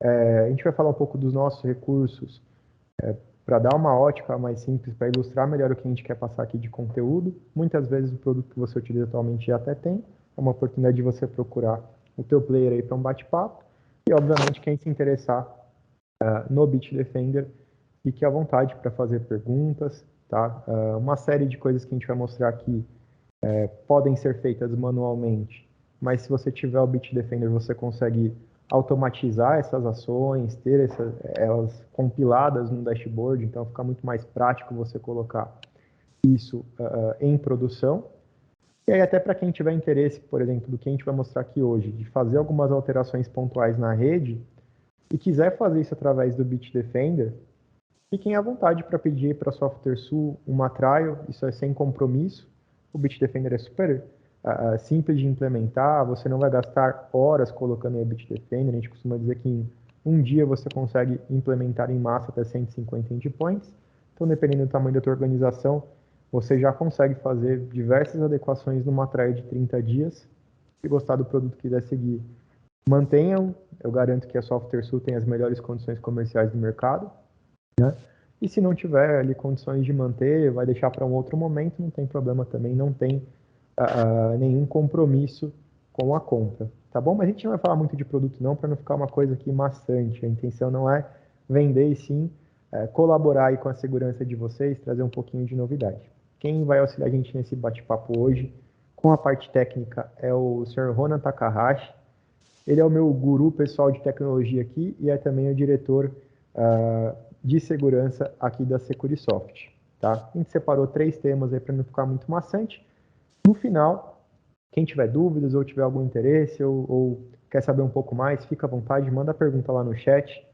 A gente vai falar um pouco dos nossos recursos para dar uma ótica mais simples, para ilustrar melhor o que a gente quer passar aqui de conteúdo. Muitas vezes o produto que você utiliza atualmente já até tem, é uma oportunidade de você procurar o teu player aí para um bate-papo. E, obviamente, quem se interessar no Bitdefender, fique à vontade para fazer perguntas, tá? Uma série de coisas que a gente vai mostrar aqui podem ser feitas manualmente, mas se você tiver o Bitdefender, você consegue automatizar essas ações, ter elas compiladas no dashboard, então fica muito mais prático você colocar isso em produção. E aí até para quem tiver interesse, por exemplo, do que a gente vai mostrar aqui hoje, de fazer algumas alterações pontuais na rede, e quiser fazer isso através do Bitdefender, fiquem à vontade para pedir para a SoftwareSul uma trial, isso é sem compromisso. O Bitdefender é super simples de implementar, você não vai gastar horas colocando o Bitdefender, a gente costuma dizer que em um dia você consegue implementar em massa até 150 endpoints, então dependendo do tamanho da tua organização, você já consegue fazer diversas adequações numa trial de 30 dias. Se gostar do produto e quiser seguir, mantenham, eu garanto que a SoftwareSul tem as melhores condições comerciais do mercado, né? E se não tiver ali condições de manter, vai deixar para um outro momento, não tem problema também, não tem nenhum compromisso com a compra, tá bom? Mas a gente não vai falar muito de produto não, para não ficar uma coisa aqui maçante. A intenção não é vender, e sim colaborar aí com a segurança de vocês, trazer um pouquinho de novidade. Quem vai auxiliar a gente nesse bate-papo hoje, com a parte técnica, é o Sr. Ronan Takahashi. Ele é o meu guru pessoal de tecnologia aqui e é também o diretor de segurança aqui da Securisoft. Tá? A gente separou 3 temas aí para não ficar muito maçante. No final, quem tiver dúvidas ou tiver algum interesse ou quer saber um pouco mais, fica à vontade, manda a pergunta lá no chat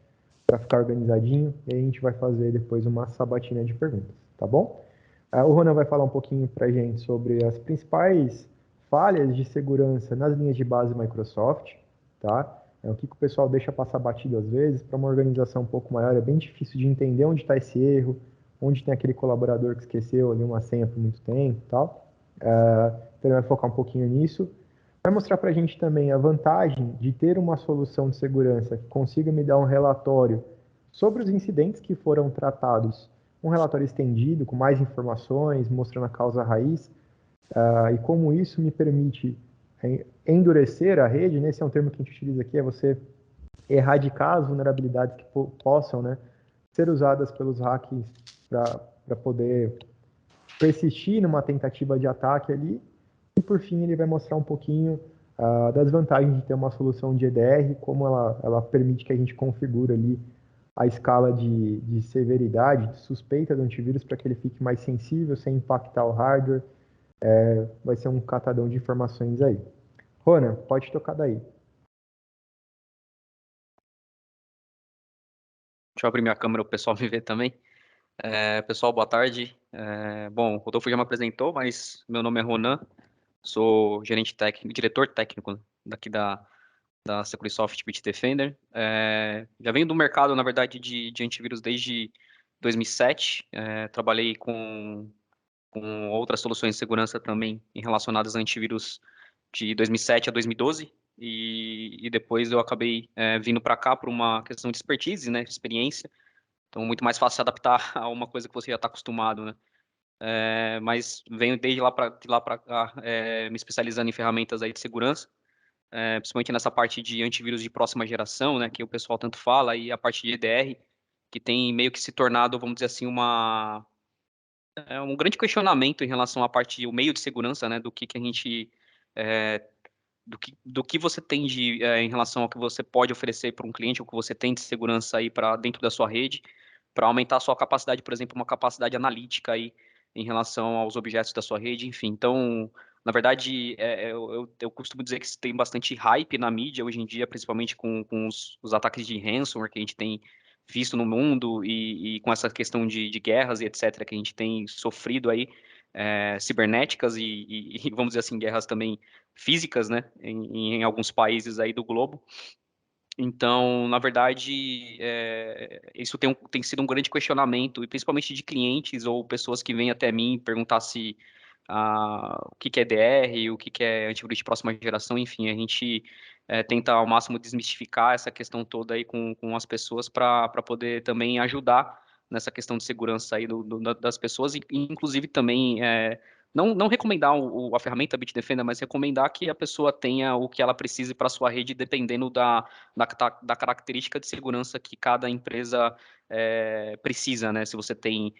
para ficar organizadinho e a gente vai fazer depois uma sabatina de perguntas, tá bom? O Ronan vai falar um pouquinho para a gente sobre as principais falhas de segurança nas linhas de base Microsoft, tá? O que o pessoal deixa passar batido às vezes, para uma organização um pouco maior é bem difícil de entender onde está esse erro, onde tem aquele colaborador que esqueceu ali uma senha por muito tempo e tal. Então ele vai focar um pouquinho nisso. Vai mostrar para a gente também a vantagem de ter uma solução de segurança que consiga me dar um relatório sobre os incidentes que foram tratados, um relatório estendido com mais informações, mostrando a causa raiz, e como isso me permite endurecer a rede, né? Esse é um termo que a gente utiliza aqui, é você erradicar as vulnerabilidades que possam, né, ser usadas pelos hackers para poder persistir numa tentativa de ataque ali. E por fim ele vai mostrar um pouquinho das vantagens de ter uma solução de EDR, como ela permite que a gente configure ali a escala de severidade, de suspeita do antivírus para que ele fique mais sensível, sem impactar o hardware. Vai ser um catadão de informações aí. Rona, pode tocar daí. Deixa eu abrir minha câmera para o pessoal me ver também. Pessoal, boa tarde. Bom, o Rodolfo já me apresentou, mas meu nome é Ronan, sou gerente técnico, diretor técnico daqui da Securisoft Bitdefender. Já venho do mercado, na verdade, de antivírus desde 2007. Trabalhei com outras soluções de segurança também relacionadas a antivírus de 2007 a 2012. E depois eu acabei vindo para cá por uma questão de expertise, né, de experiência. Então, muito mais fácil se adaptar a uma coisa que você já está acostumado, né? Mas venho desde lá para cá, me especializando em ferramentas aí de segurança, principalmente nessa parte de antivírus de próxima geração, né? Que o pessoal tanto fala, e a parte de EDR, que tem meio que se tornado, vamos dizer assim, um grande questionamento em relação à parte, o meio de segurança, né? Do que a gente é, do que você tem em relação ao que você pode oferecer para um cliente, o que você tem de segurança aí para dentro da sua rede, para aumentar a sua capacidade, por exemplo, uma capacidade analítica aí em relação aos objetos da sua rede, enfim. Então, na verdade, eu costumo dizer que tem bastante hype na mídia hoje em dia, principalmente com os ataques de ransomware que a gente tem visto no mundo e com essa questão de guerras e etc. que a gente tem sofrido aí, cibernéticas e, vamos dizer assim, guerras também físicas, né, em alguns países aí do globo. Então, na verdade, isso tem sido um grande questionamento, e principalmente de clientes ou pessoas que vêm até mim perguntar o que é DR, o que é antivírus de próxima geração, enfim, a gente tenta ao máximo desmistificar essa questão toda aí com as pessoas para poder também ajudar nessa questão de segurança aí das pessoas, e inclusive também não recomendar a ferramenta Bitdefender, mas recomendar que a pessoa tenha o que ela precise para a sua rede, dependendo da característica de segurança que cada empresa precisa, né? Se você tem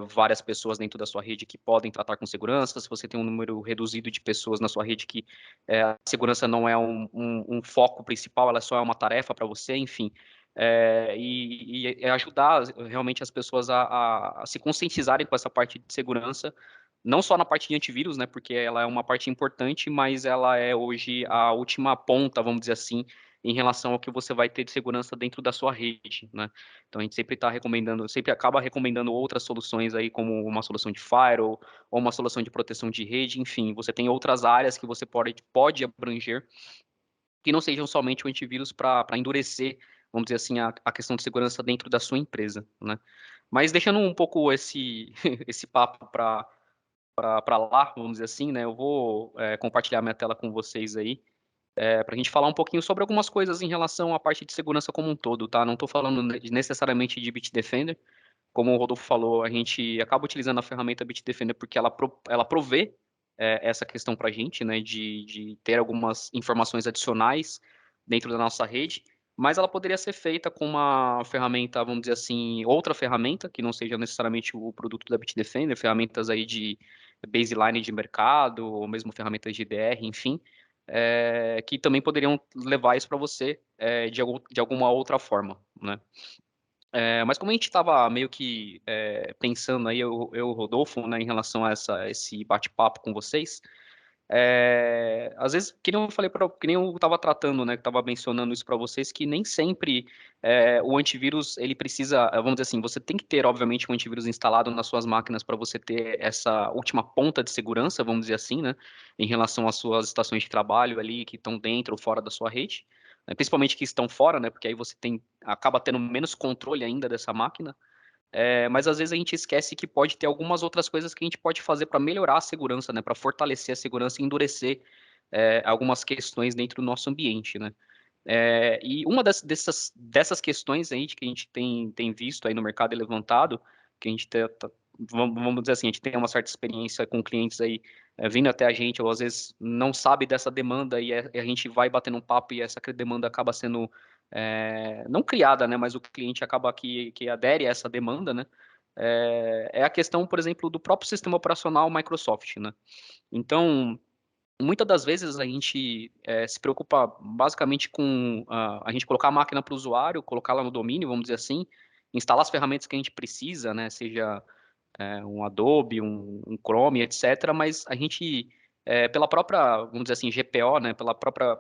várias pessoas dentro da sua rede que podem tratar com segurança, se você tem um número reduzido de pessoas na sua rede que a segurança não é um foco principal, ela só é uma tarefa para você, enfim. E ajudar realmente as pessoas a se conscientizarem com essa parte de segurança, não só na parte de antivírus, né, porque ela é uma parte importante, mas ela é hoje a última ponta, vamos dizer assim, em relação ao que você vai ter de segurança dentro da sua rede, né? Então a gente sempre está recomendando, sempre acaba recomendando outras soluções aí, como uma solução de firewall ou uma solução de proteção de rede, enfim, você tem outras áreas que você pode abranger que não sejam somente o antivírus para endurecer, vamos dizer assim, a questão de segurança dentro da sua empresa, né? Mas deixando um pouco esse papo para lá, vamos dizer assim, né? Eu vou compartilhar minha tela com vocês aí, para a gente falar um pouquinho sobre algumas coisas em relação à parte de segurança como um todo, tá? Não estou falando necessariamente de Bitdefender. Como o Rodolfo falou, a gente acaba utilizando a ferramenta Bitdefender porque ela provê essa questão para a gente, né, de ter algumas informações adicionais dentro da nossa rede, mas ela poderia ser feita com uma ferramenta, vamos dizer assim, outra ferramenta, que não seja necessariamente o produto da Bitdefender, ferramentas aí de baseline de mercado, ou mesmo ferramentas de IDR, enfim, que também poderiam levar isso para você de alguma outra forma, né? Mas como a gente estava meio que pensando aí, eu e o Rodolfo, né, em relação a esse bate-papo com vocês, às vezes, que nem eu falei, que nem eu estava tratando, né, que estava mencionando isso para vocês, que nem sempre o antivírus, ele precisa, vamos dizer assim, você tem que ter, obviamente, um antivírus instalado nas suas máquinas para você ter essa última ponta de segurança, vamos dizer assim, né, em relação às suas estações de trabalho ali, que estão dentro ou fora da sua rede, né, principalmente que estão fora, né, porque aí você acaba tendo menos controle ainda dessa máquina, mas às vezes a gente esquece que pode ter algumas outras coisas que a gente pode fazer para melhorar a segurança, né? Para fortalecer a segurança e endurecer algumas questões dentro do nosso ambiente, né? E uma dessas questões aí que a gente tem visto aí no mercado e levantado, que a gente vamos dizer assim, a gente tem uma certa experiência com clientes aí vindo até a gente, ou às vezes não sabe dessa demanda e a gente vai batendo um papo e essa demanda acaba sendo não criada, né, mas o cliente acaba que adere a essa demanda, né, é a questão, por exemplo, do próprio sistema operacional Microsoft, né. Então, muitas das vezes a gente se preocupa basicamente com a gente colocar a máquina para o usuário, colocá-la no domínio, vamos dizer assim, instalar as ferramentas que a gente precisa, né, seja um Adobe, um Chrome, etc. Mas a gente, pela própria, vamos dizer assim, GPO, né, pela própria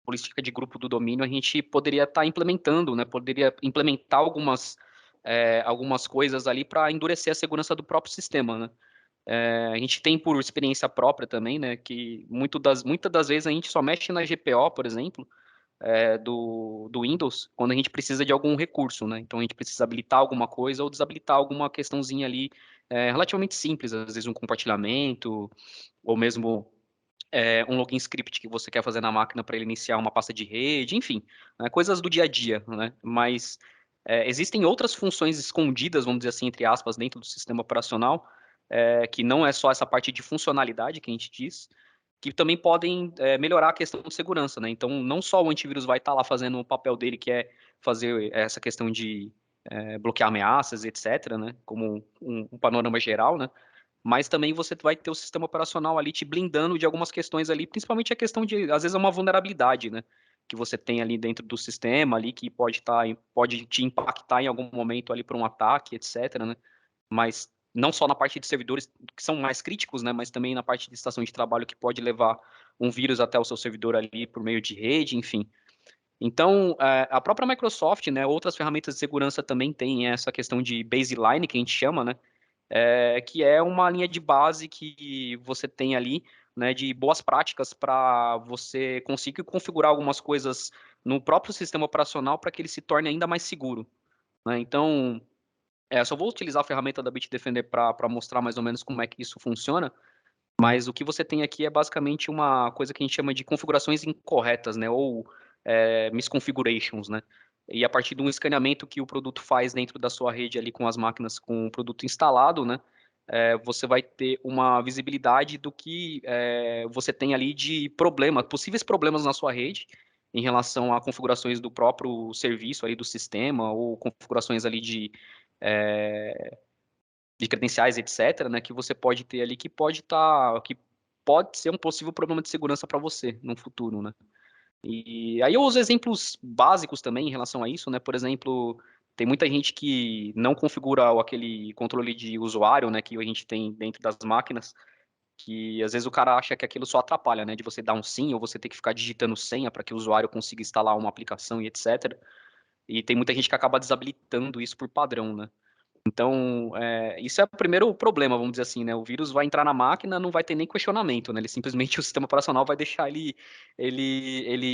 política de grupo do domínio, a gente poderia estar implementando, né, poderia implementar algumas coisas ali para endurecer a segurança do próprio sistema, né? A gente tem por experiência própria também, né, que muitas das vezes a gente só mexe na GPO, por exemplo, do Windows, quando a gente precisa de algum recurso, né? Então a gente precisa habilitar alguma coisa ou desabilitar alguma questãozinha ali relativamente simples, às vezes um compartilhamento, ou mesmo um login script que você quer fazer na máquina para ele iniciar uma pasta de rede, enfim, né, coisas do dia a dia, né? Mas existem outras funções escondidas, vamos dizer assim, entre aspas, dentro do sistema operacional, que não é só essa parte de funcionalidade que a gente diz, que também podem melhorar a questão de segurança, né? Então, não só o antivírus vai estar lá fazendo o papel dele, que é fazer essa questão de bloquear ameaças, etc., né? Como um panorama geral, né? Mas também você vai ter o sistema operacional ali te blindando de algumas questões ali, principalmente a questão de, às vezes, é uma vulnerabilidade, né? Que você tem ali dentro do sistema ali, que pode te impactar em algum momento ali por um ataque, etc., né? Mas não só na parte de servidores que são mais críticos, né? Mas também na parte de estação de trabalho que pode levar um vírus até o seu servidor ali por meio de rede, enfim. Então, a própria Microsoft, né, outras ferramentas de segurança também têm essa questão de baseline, que a gente chama, né, que é uma linha de base que você tem ali, né, de boas práticas para você conseguir configurar algumas coisas no próprio sistema operacional para que ele se torne ainda mais seguro, né? Então, só vou utilizar a ferramenta da Bitdefender para mostrar mais ou menos como é que isso funciona, Mas o que você tem aqui é basicamente uma coisa que a gente chama de configurações incorretas, né? Ou misconfigurations, né? E a partir de um escaneamento que o produto faz dentro da sua rede ali com as máquinas com o produto instalado, né? Você vai ter uma visibilidade do que você tem ali de problema, possíveis problemas na sua rede em relação a configurações do próprio serviço ali do sistema ou configurações ali de credenciais, etc., né, que você pode ter ali que pode ser um possível problema de segurança para você no futuro, né? E aí eu uso exemplos básicos também em relação a isso, né? Por exemplo, tem muita gente que não configura aquele controle de usuário, né, que a gente tem dentro das máquinas, que às vezes o cara acha que aquilo só atrapalha, né, de você dar um sim ou você ter que ficar digitando senha para que o usuário consiga instalar uma aplicação e etc. E tem muita gente que acaba desabilitando isso por padrão, né? Então, isso é o primeiro problema, vamos dizer assim, né? O vírus vai entrar na máquina, não vai ter nem questionamento, né? Ele simplesmente, o sistema operacional vai deixar ele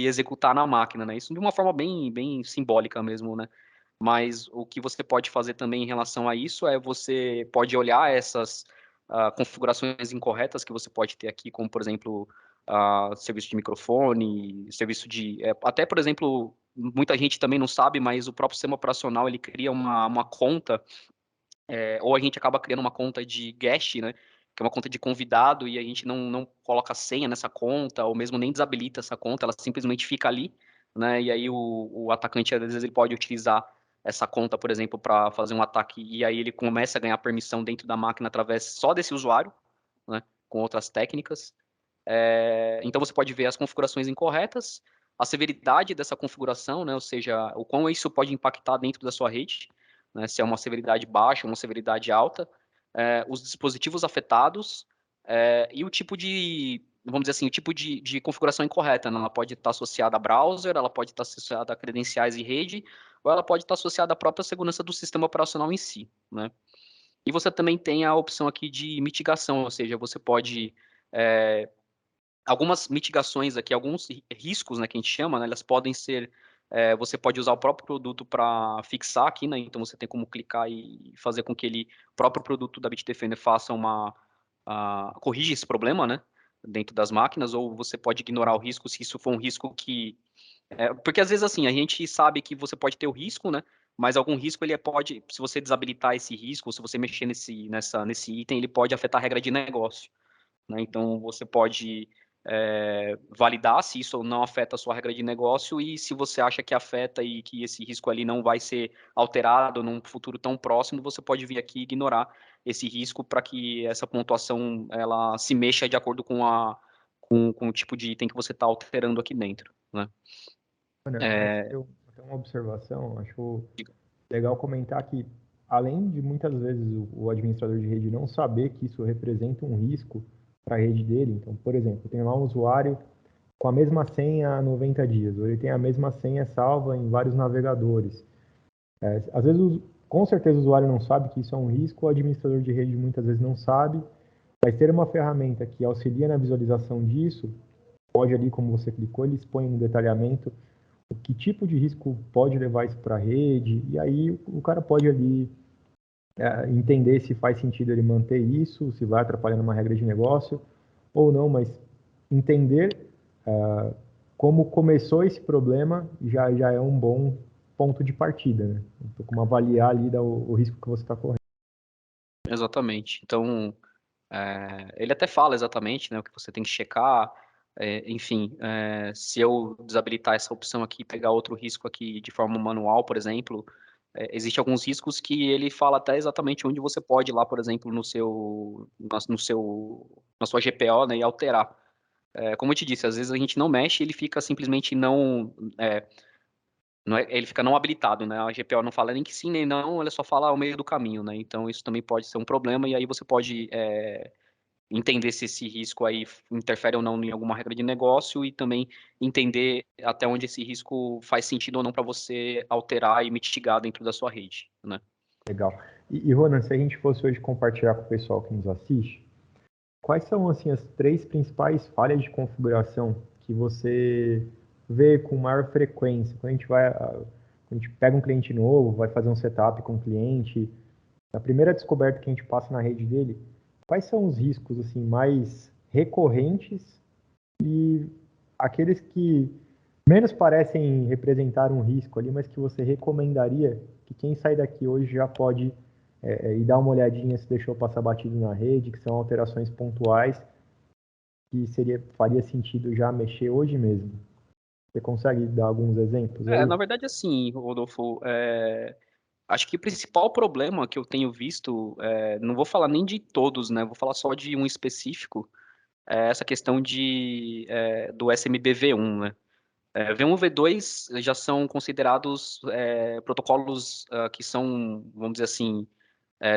executar na máquina, né? Isso de uma forma bem, bem simbólica mesmo, né? Mas o que você pode fazer também em relação a isso é você pode olhar essas configurações incorretas que você pode ter aqui, como, por exemplo, serviço de microfone, serviço de... até, por exemplo, muita gente também não sabe, mas o próprio sistema operacional, ele cria uma conta ou a gente acaba criando uma conta de guest, né? Que é uma conta de convidado e a gente não coloca senha nessa conta, ou mesmo nem desabilita essa conta, ela simplesmente fica ali, né? E aí o atacante, às vezes, ele pode utilizar essa conta, por exemplo, para fazer um ataque, e aí ele começa a ganhar permissão dentro da máquina através só desse usuário, né? Com outras técnicas. Então você pode ver as configurações incorretas, a severidade dessa configuração, né? Ou seja, o quão isso pode impactar dentro da sua rede, né? Se é uma severidade baixa ou uma severidade alta, os dispositivos afetados e o tipo de, vamos dizer assim, o tipo de configuração incorreta, né? Ela pode estar associada a browser, ela pode estar associada a credenciais e rede, ou ela pode estar associada à própria segurança do sistema operacional em si, né? E você também tem a opção aqui de mitigação, ou seja, você pode algumas mitigações aqui, alguns riscos, né, que a gente chama, né, elas podem ser, você pode usar o próprio produto para fixar aqui, né, então você tem como clicar e fazer com que ele, o próprio produto da Bitdefender faça corrige esse problema, né, dentro das máquinas, ou você pode ignorar o risco se isso for um risco que, porque às vezes assim, a gente sabe que você pode ter o risco, né, mas algum risco ele pode, se você desabilitar esse risco, ou se você mexer nesse item, ele pode afetar a regra de negócio, né? Então, você pode validar se isso não afeta a sua regra de negócio e se você acha que afeta e que esse risco ali não vai ser alterado num futuro tão próximo, você pode vir aqui e ignorar esse risco para que essa pontuação ela se mexa de acordo com o tipo de item que você está alterando aqui dentro, né? Olha, antes É, de eu fazer uma observação, acho legal comentar que, além de muitas vezes o administrador de rede não saber que isso representa um risco para a rede dele, então, por exemplo, tem lá um usuário com a mesma senha há 90 dias, ou ele tem a mesma senha salva em vários navegadores. Às vezes, com certeza, o usuário não sabe que isso é um risco, o administrador de rede muitas vezes não sabe, mas ter uma ferramenta que auxilia na visualização disso, pode ali, como você clicou, ele expõe no detalhamento o que tipo de risco pode levar isso para a rede, e aí o cara pode ali entender se faz sentido ele manter isso, se vai atrapalhando uma regra de negócio ou não, mas entender como começou esse problema já é um bom ponto de partida, né? Então, como avaliar ali o risco que você está correndo. exatamente. Então, ele até fala exatamente, né, o que você tem que checar, enfim, se eu desabilitar essa opção aqui e pegar outro risco aqui de forma manual, por exemplo, existe alguns riscos que ele fala até exatamente onde você pode ir lá, por exemplo, na sua GPO, né, e alterar. Como eu te disse, às vezes a gente não mexe, ele fica simplesmente ele fica não habilitado, né? A GPO não fala nem que sim nem não, ela só fala ao meio do caminho, né? Então isso também pode ser um problema e aí você pode entender se esse risco aí interfere ou não em alguma regra de negócio e também entender até onde esse risco faz sentido ou não para você alterar e mitigar dentro da sua rede, né? Legal. E Ronan, se a gente fosse hoje compartilhar com o pessoal que nos assiste, quais são assim as três principais falhas de configuração que você vê com maior frequência? Quando a gente pega um cliente novo, vai fazer um setup com o cliente, a primeira descoberta que a gente passa na rede dele, quais são os riscos assim mais recorrentes e aqueles que menos parecem representar um risco ali, mas que você recomendaria que quem sai daqui hoje já pode ir dar uma olhadinha se deixou passar batido na rede, que são alterações pontuais que faria sentido já mexer hoje mesmo. Você consegue dar alguns exemplos aí? Na verdade, assim, Rodolfo, acho que o principal problema que eu tenho visto, não vou falar nem de todos, né? Vou falar só de um específico, é essa questão do SMB-V1, né? V1 e V2 já são considerados protocolos que são, vamos dizer assim,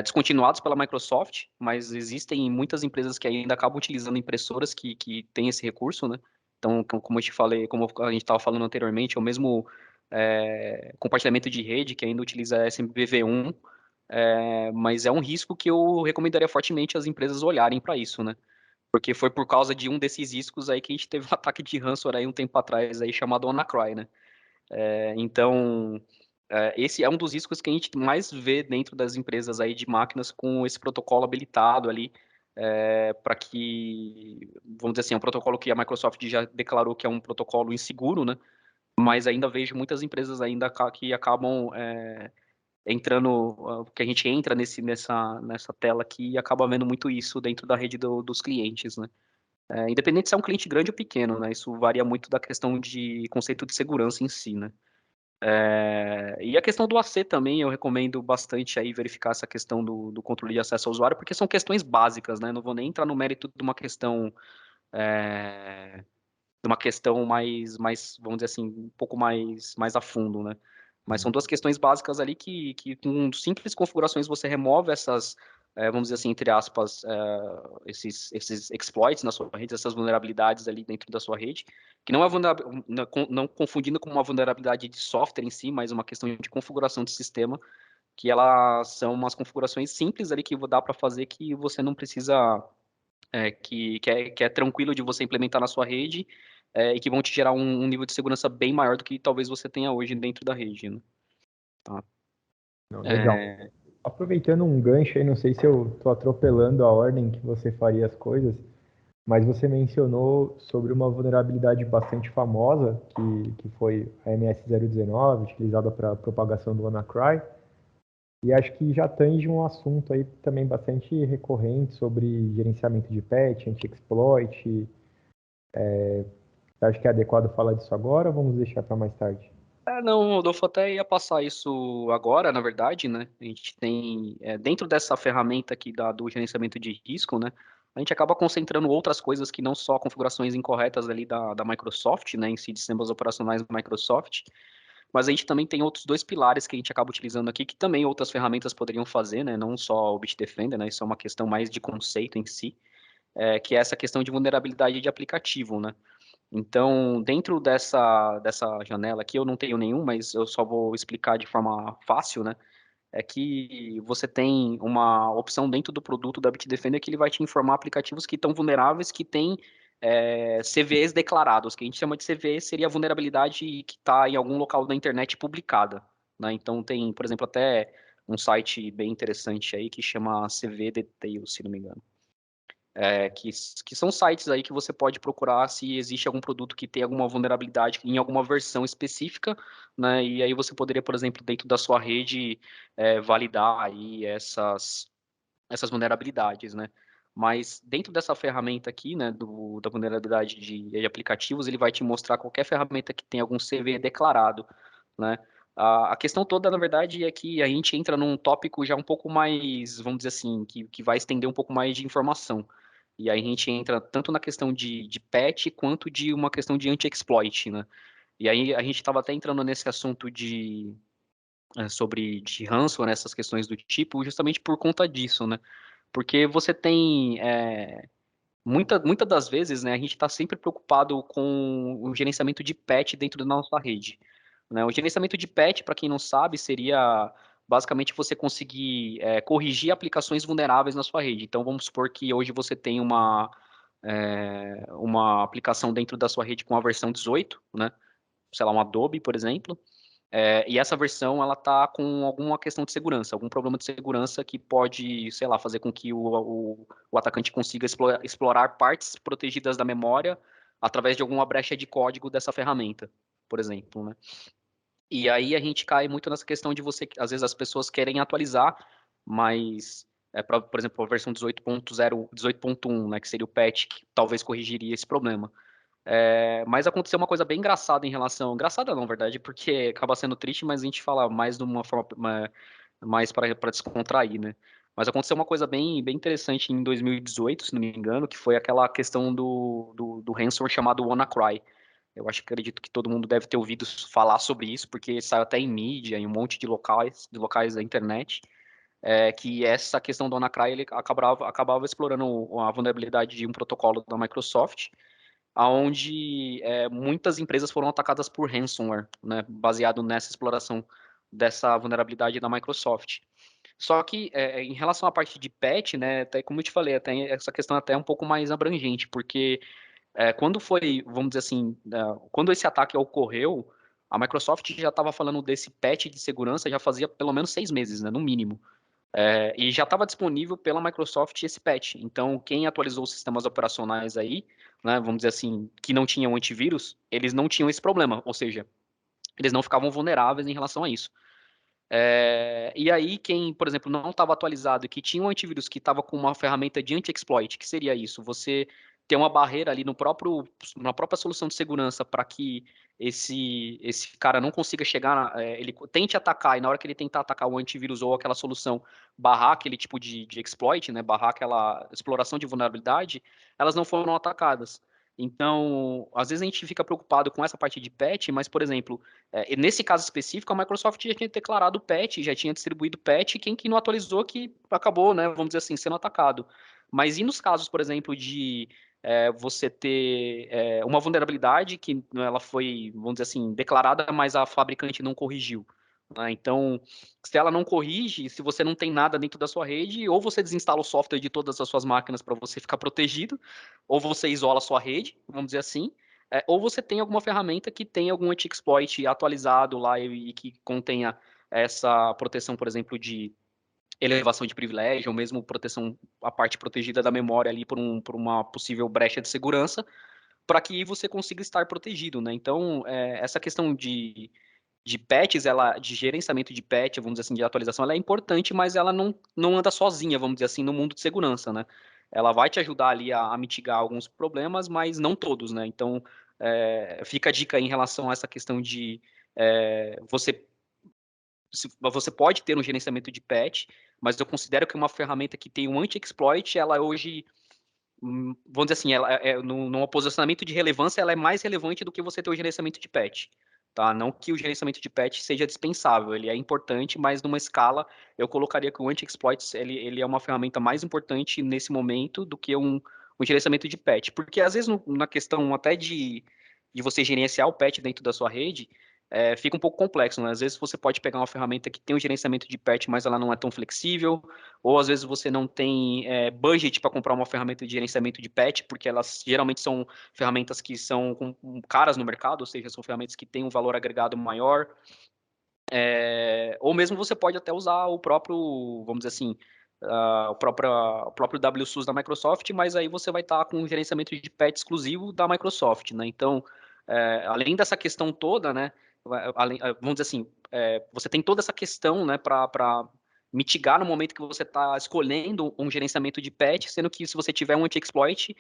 descontinuados pela Microsoft, mas existem muitas empresas que ainda acabam utilizando impressoras que têm esse recurso, né? Então, como eu te falei, como a gente estava falando anteriormente, é o mesmo compartilhamento de rede que ainda utiliza SMBV1, mas é um risco que eu recomendaria fortemente as empresas olharem para isso, né? Porque foi por causa de um desses riscos aí que a gente teve um ataque de ransomware aí um tempo atrás aí chamado WannaCry, né? Então, esse é um dos riscos que a gente mais vê dentro das empresas aí de máquinas com esse protocolo habilitado ali, para que, vamos dizer assim, é um protocolo que a Microsoft já declarou que é um protocolo inseguro, né? Mas ainda vejo muitas empresas ainda que acabam entrando, que a gente entra nessa tela aqui e acaba vendo muito isso dentro da rede dos clientes, né? Independente se é um cliente grande ou pequeno, né? Isso varia muito da questão de conceito de segurança em si, né? E a questão do AC também, eu recomendo bastante aí verificar essa questão do controle de acesso ao usuário, porque são questões básicas, né? Não vou nem entrar no mérito é, de uma questão mais, vamos dizer assim, um pouco mais a fundo, né? Mas são duas questões básicas ali que com simples configurações você remove essas, vamos dizer assim, entre aspas, esses exploits na sua rede, essas vulnerabilidades ali dentro da sua rede, que não é não confundindo com uma vulnerabilidade de software em si, mas uma questão de configuração de sistema, que elas são umas configurações simples ali que dá para fazer que você não precisa que é tranquilo de você implementar na sua rede e que vão te gerar um nível de segurança bem maior do que talvez você tenha hoje dentro da rede, né? Tá? Não, legal. É, Aproveitando um gancho aí, não sei se eu estou atropelando a ordem que você faria as coisas, mas você mencionou sobre uma vulnerabilidade bastante famosa, que foi a MS019, utilizada para propagação do WannaCry, e acho que já tange um assunto aí também bastante recorrente sobre gerenciamento de patch, anti-exploit. Você acha que é adequado falar disso agora ou vamos deixar para mais tarde? não, Rodolfo, até ia passar isso agora, na verdade, né? A gente tem, dentro dessa ferramenta aqui do gerenciamento de risco, né? A gente acaba concentrando outras coisas que não só configurações incorretas ali da Microsoft, né? Em si, de sistemas operacionais da Microsoft, mas a gente também tem outros dois pilares que a gente acaba utilizando aqui, que também outras ferramentas poderiam fazer, né? Não só o Bitdefender, né? Isso é uma questão mais de conceito em si, que é essa questão de vulnerabilidade de aplicativo, né? Então, dentro dessa janela aqui, eu não tenho nenhum, mas eu só vou explicar de forma fácil, né? É que você tem uma opção dentro do produto da Bitdefender que ele vai te informar aplicativos que estão vulneráveis, que têm CVEs declarados, que a gente chama de CVE, seria a vulnerabilidade que está em algum local da internet publicada, né? Então tem, por exemplo, até um site bem interessante aí que chama CV Details, se não me engano. Que são sites aí que você pode procurar se existe algum produto que tem alguma vulnerabilidade em alguma versão específica, né? E aí você poderia, por exemplo, dentro da sua rede, validar aí essas vulnerabilidades, né? Mas dentro dessa ferramenta aqui, né, da vulnerabilidade de aplicativos, ele vai te mostrar qualquer ferramenta que tem algum CV declarado, né? A questão toda, na verdade, é que a gente entra num tópico já um pouco mais, vamos dizer assim, que vai estender um pouco mais de informação. E aí a gente entra tanto na questão de patch quanto de uma questão de anti-exploit, né? E aí a gente estava até entrando nesse assunto sobre de ransomware, nessas questões do tipo, justamente por conta disso, né? Porque você tem muitas das vezes, né, a gente está sempre preocupado com o gerenciamento de patch dentro da nossa rede, né? O gerenciamento de patch, para quem não sabe, seria basicamente você conseguir corrigir aplicações vulneráveis na sua rede. Então, vamos supor que hoje você tem uma aplicação dentro da sua rede com a versão 18, né? Sei lá, um Adobe, por exemplo. E essa versão, ela tá com alguma questão de segurança, algum problema de segurança que pode, sei lá, fazer com que o atacante consiga explorar partes protegidas da memória através de alguma brecha de código dessa ferramenta, por exemplo, né? E aí a gente cai muito nessa questão de você, às vezes as pessoas querem atualizar, mas, por exemplo, a versão 18.0, 18.1, né, que seria o patch que talvez corrigiria esse problema. Mas aconteceu uma coisa bem engraçada em relação. Engraçada não, na verdade, porque acaba sendo triste, mas a gente fala mais de uma forma mais para descontrair, né? Mas aconteceu uma coisa bem interessante em 2018, se não me engano, que foi aquela questão do ransomware chamado WannaCry. Eu acredito que todo mundo deve ter ouvido falar sobre isso, porque saiu até em mídia, em um monte de locais da internet, que essa questão do WannaCry ele acabava explorando a vulnerabilidade de um protocolo da Microsoft, aonde muitas empresas foram atacadas por ransomware, né, baseado nessa exploração dessa vulnerabilidade da Microsoft. Só que em relação à parte de patch, né, até como eu te falei, até essa questão até é um pouco mais abrangente, porque quando foi, vamos dizer assim, quando esse ataque ocorreu, a Microsoft já estava falando desse patch de segurança já fazia pelo menos 6 meses, né, no mínimo. E já estava disponível pela Microsoft esse patch. Então, quem atualizou os sistemas operacionais aí, né, vamos dizer assim, que não tinham antivírus, eles não tinham esse problema, ou seja, eles não ficavam vulneráveis em relação a isso. E aí, quem, por exemplo, não estava atualizado e que tinha um antivírus que estava com uma ferramenta de anti-exploit, que seria isso? Você ter uma barreira ali na própria solução de segurança para que esse cara não consiga chegar, ele tente atacar e na hora que ele tentar atacar o antivírus ou aquela solução, barrar aquele tipo de exploit, né, barrar aquela exploração de vulnerabilidade, elas não foram atacadas. Então, às vezes a gente fica preocupado com essa parte de patch, mas, por exemplo, nesse caso específico, a Microsoft já tinha declarado o patch, já tinha distribuído o patch, e quem que não atualizou que acabou, né, vamos dizer assim, sendo atacado. Mas e nos casos, por exemplo, de você ter uma vulnerabilidade que ela foi, vamos dizer assim, declarada, mas a fabricante não corrigiu, né? Então, se ela não corrige, se você não tem nada dentro da sua rede, ou você desinstala o software de todas as suas máquinas para você ficar protegido, ou você isola a sua rede, vamos dizer assim, ou você tem alguma ferramenta que tenha algum anti-exploit atualizado lá e que contenha essa proteção, por exemplo, de elevação de privilégio, ou mesmo proteção, a parte protegida da memória ali por uma possível brecha de segurança, para que você consiga estar protegido, né? Então, essa questão de patches, de gerenciamento de patch, vamos dizer assim, de atualização, ela é importante, mas ela não anda sozinha, vamos dizer assim, no mundo de segurança, né? Ela vai te ajudar ali a mitigar alguns problemas, mas não todos, né? Então, fica a dica em relação a essa questão de você pode ter um gerenciamento de patch, mas eu considero que uma ferramenta que tem um anti-exploit, ela hoje, vamos dizer assim, ela no posicionamento de relevância, ela é mais relevante do que você ter o gerenciamento de patch. Tá? Não que o gerenciamento de patch seja dispensável, ele é importante, mas numa escala, eu colocaria que o anti-exploit ele é uma ferramenta mais importante nesse momento do que um gerenciamento de patch. Porque às vezes na questão até de você gerenciar o patch dentro da sua rede, fica um pouco complexo, né? Às vezes você pode pegar uma ferramenta que tem um gerenciamento de patch, mas ela não é tão flexível, ou às vezes você não tem budget para comprar uma ferramenta de gerenciamento de patch, porque elas geralmente são ferramentas que são caras no mercado, ou seja, são ferramentas que têm um valor agregado maior. Ou mesmo você pode até usar o próprio, vamos dizer assim, o próprio WSUS da Microsoft, mas aí você vai estar com um gerenciamento de patch exclusivo da Microsoft, né? Então, além dessa questão toda, né? Vamos dizer assim, você tem toda essa questão, né, para mitigar no momento que você está escolhendo um gerenciamento de patch, sendo que se você tiver um anti-exploit,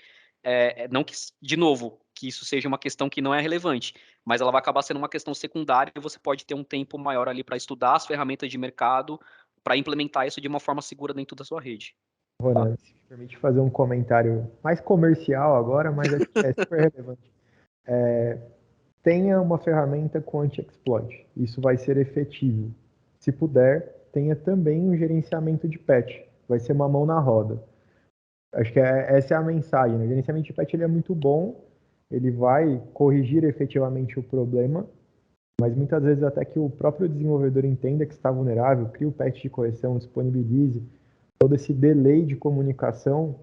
não que, de novo, que isso seja uma questão que não é relevante, mas ela vai acabar sendo uma questão secundária e você pode ter um tempo maior ali para estudar as ferramentas de mercado, para implementar isso de uma forma segura dentro da sua rede. Tá? Ronan, se me permite fazer um comentário mais comercial agora, mas acho que é super relevante. Tenha uma ferramenta com anti-exploit. Isso vai ser efetivo. Se puder, tenha também um gerenciamento de patch. Vai ser uma mão na roda. Acho que essa é a mensagem, né? O gerenciamento de patch ele é muito bom, ele vai corrigir efetivamente o problema, mas muitas vezes até que o próprio desenvolvedor entenda que está vulnerável, crie o patch de correção, disponibilize, todo esse delay de comunicação,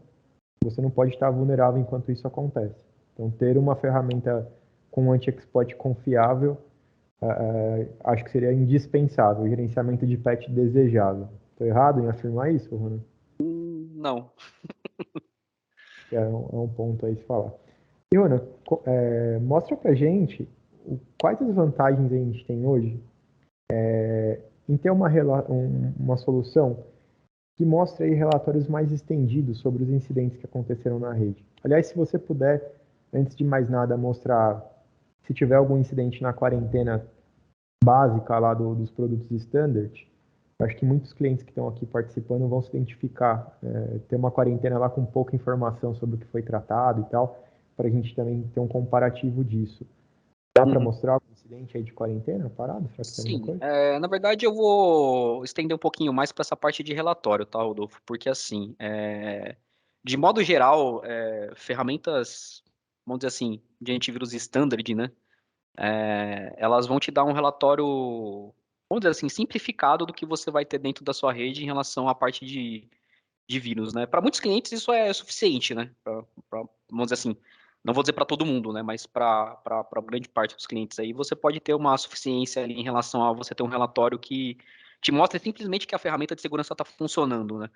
você não pode estar vulnerável enquanto isso acontece. Então, ter uma ferramenta com um anti-exploit confiável Acho que seria indispensável, gerenciamento de patch desejável. Estou errado em afirmar isso, Rony? Não. Acho que é um ponto aí de falar. E, Rony, mostra pra gente quais as vantagens a gente tem hoje em ter uma solução que mostre aí relatórios mais estendidos sobre os incidentes que aconteceram na rede. Aliás, se você puder, antes de mais nada, mostrar se tiver algum incidente na quarentena básica lá dos produtos standard, acho que muitos clientes que estão aqui participando vão se identificar, ter uma quarentena lá com pouca informação sobre o que foi tratado e tal, para a gente também ter um comparativo disso. Dá para Uhum. mostrar o incidente aí de quarentena parado? Será que tem alguma Sim, coisa? na verdade eu vou estender um pouquinho mais para essa parte de relatório, tá, Rodolfo? Porque assim, de modo geral, ferramentas, vamos dizer assim, de antivírus standard, né? Elas vão te dar um relatório, vamos dizer assim, simplificado do que você vai ter dentro da sua rede em relação à parte de vírus, né? Para muitos clientes isso é suficiente, né? Vamos dizer assim, não vou dizer para todo mundo, né? Mas para grande parte dos clientes aí, você pode ter uma suficiência ali em relação a você ter um relatório que te mostra simplesmente que a ferramenta de segurança está funcionando, né?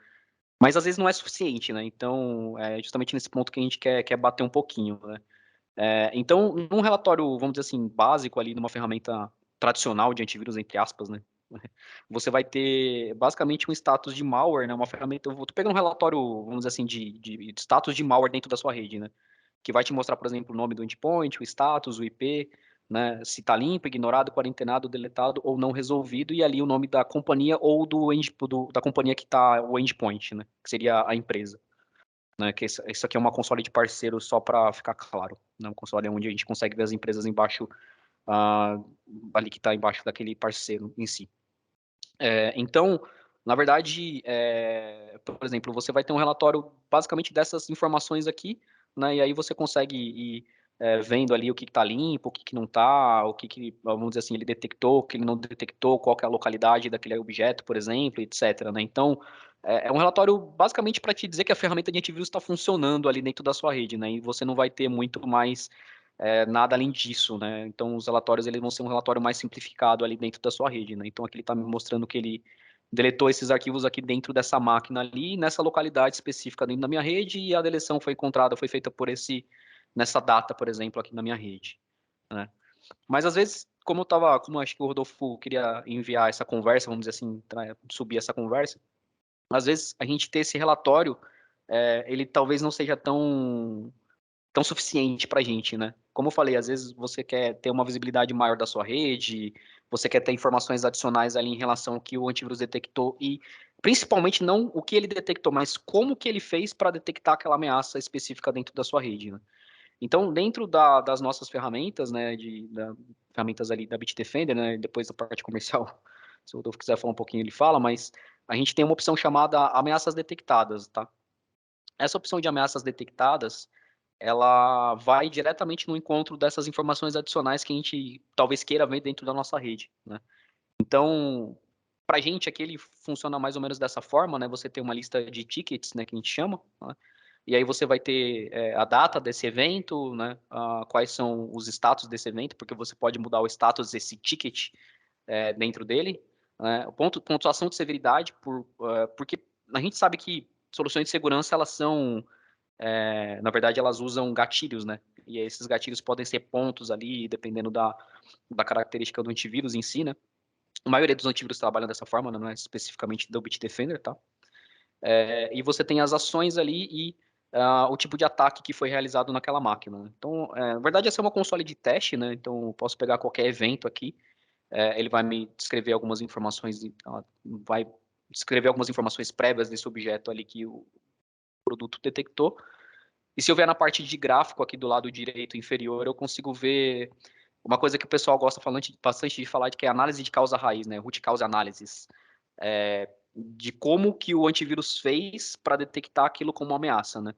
Mas às vezes não é suficiente, né? Então, é justamente nesse ponto que a gente quer bater um pouquinho, né? Então, num relatório, vamos dizer assim, básico ali, numa ferramenta tradicional de antivírus, entre aspas, né? Você vai ter basicamente um status de malware, né? Uma ferramenta. Eu tô pegando um relatório, vamos dizer assim, de status de malware dentro da sua rede, né? Que vai te mostrar, por exemplo, o nome do endpoint, o status, o IP, né? Se está limpo, ignorado, quarentenado, deletado ou não resolvido, e ali o nome da companhia ou da companhia que está o endpoint, né? Que seria a empresa. Né, que isso aqui é uma console de parceiro só para ficar claro, né, um console onde a gente consegue ver as empresas embaixo, ah, ali que está embaixo daquele parceiro em si. Então, na verdade, por exemplo, você vai ter um relatório basicamente dessas informações aqui, né, e aí você consegue ir vendo ali o que está limpo, o que não está, vamos dizer assim, ele detectou, o que ele não detectou, qual que é a localidade daquele objeto, por exemplo, etc. Né? Então, é um relatório basicamente para te dizer que a ferramenta de antivírus está funcionando ali dentro da sua rede, né, e você não vai ter muito mais nada além disso, né? Então, os relatórios eles vão ser um relatório mais simplificado ali dentro da sua rede, né? Então, aqui ele está me mostrando que ele deletou esses arquivos aqui dentro dessa máquina ali, nessa localidade específica dentro da minha rede, e a deleção foi encontrada, foi feita nessa data, por exemplo, aqui na minha rede, né? Mas às vezes, como acho que o Rodolfo queria enviar essa conversa, vamos dizer assim, subir essa conversa, às vezes a gente ter esse relatório, ele talvez não seja tão suficiente para a gente, né? Como eu falei, às vezes você quer ter uma visibilidade maior da sua rede, você quer ter informações adicionais ali em relação ao que o antivírus detectou e principalmente não o que ele detectou, mas como que ele fez para detectar aquela ameaça específica dentro da sua rede, né? Então, dentro das nossas ferramentas, né, ferramentas ali da Bitdefender, né, depois da parte comercial, se o Rodolfo quiser falar um pouquinho, ele fala, mas a gente tem uma opção chamada ameaças detectadas, tá? Essa opção de ameaças detectadas, ela vai diretamente no encontro dessas informações adicionais que a gente talvez queira ver dentro da nossa rede, né? Então, para a gente aqui ele funciona mais ou menos dessa forma, né? Você tem uma lista de tickets, né, que a gente chama, né? E aí você vai ter a data desse evento, né? Quais são os status desse evento, porque você pode mudar o status desse ticket dentro dele, né? Pontuação de severidade, porque a gente sabe que soluções de segurança elas são na verdade, elas usam gatilhos, né? E esses gatilhos podem ser pontos ali, dependendo da característica do antivírus em si, né? A maioria dos antivírus trabalham dessa forma, né? Não é especificamente do Bitdefender, tá? E você tem as ações ali e o tipo de ataque que foi realizado naquela máquina, né? Então, na verdade, essa é uma console de teste, né? Então, eu posso pegar qualquer evento aqui, ele vai me descrever algumas informações, vai descrever algumas informações prévias desse objeto ali que o produto detectou. E se eu vier na parte de gráfico aqui do lado direito inferior, eu consigo ver uma coisa que o pessoal gosta bastante de falar, que é análise de causa raiz, né? Root cause analysis. De como que o antivírus fez para detectar aquilo como uma ameaça, né?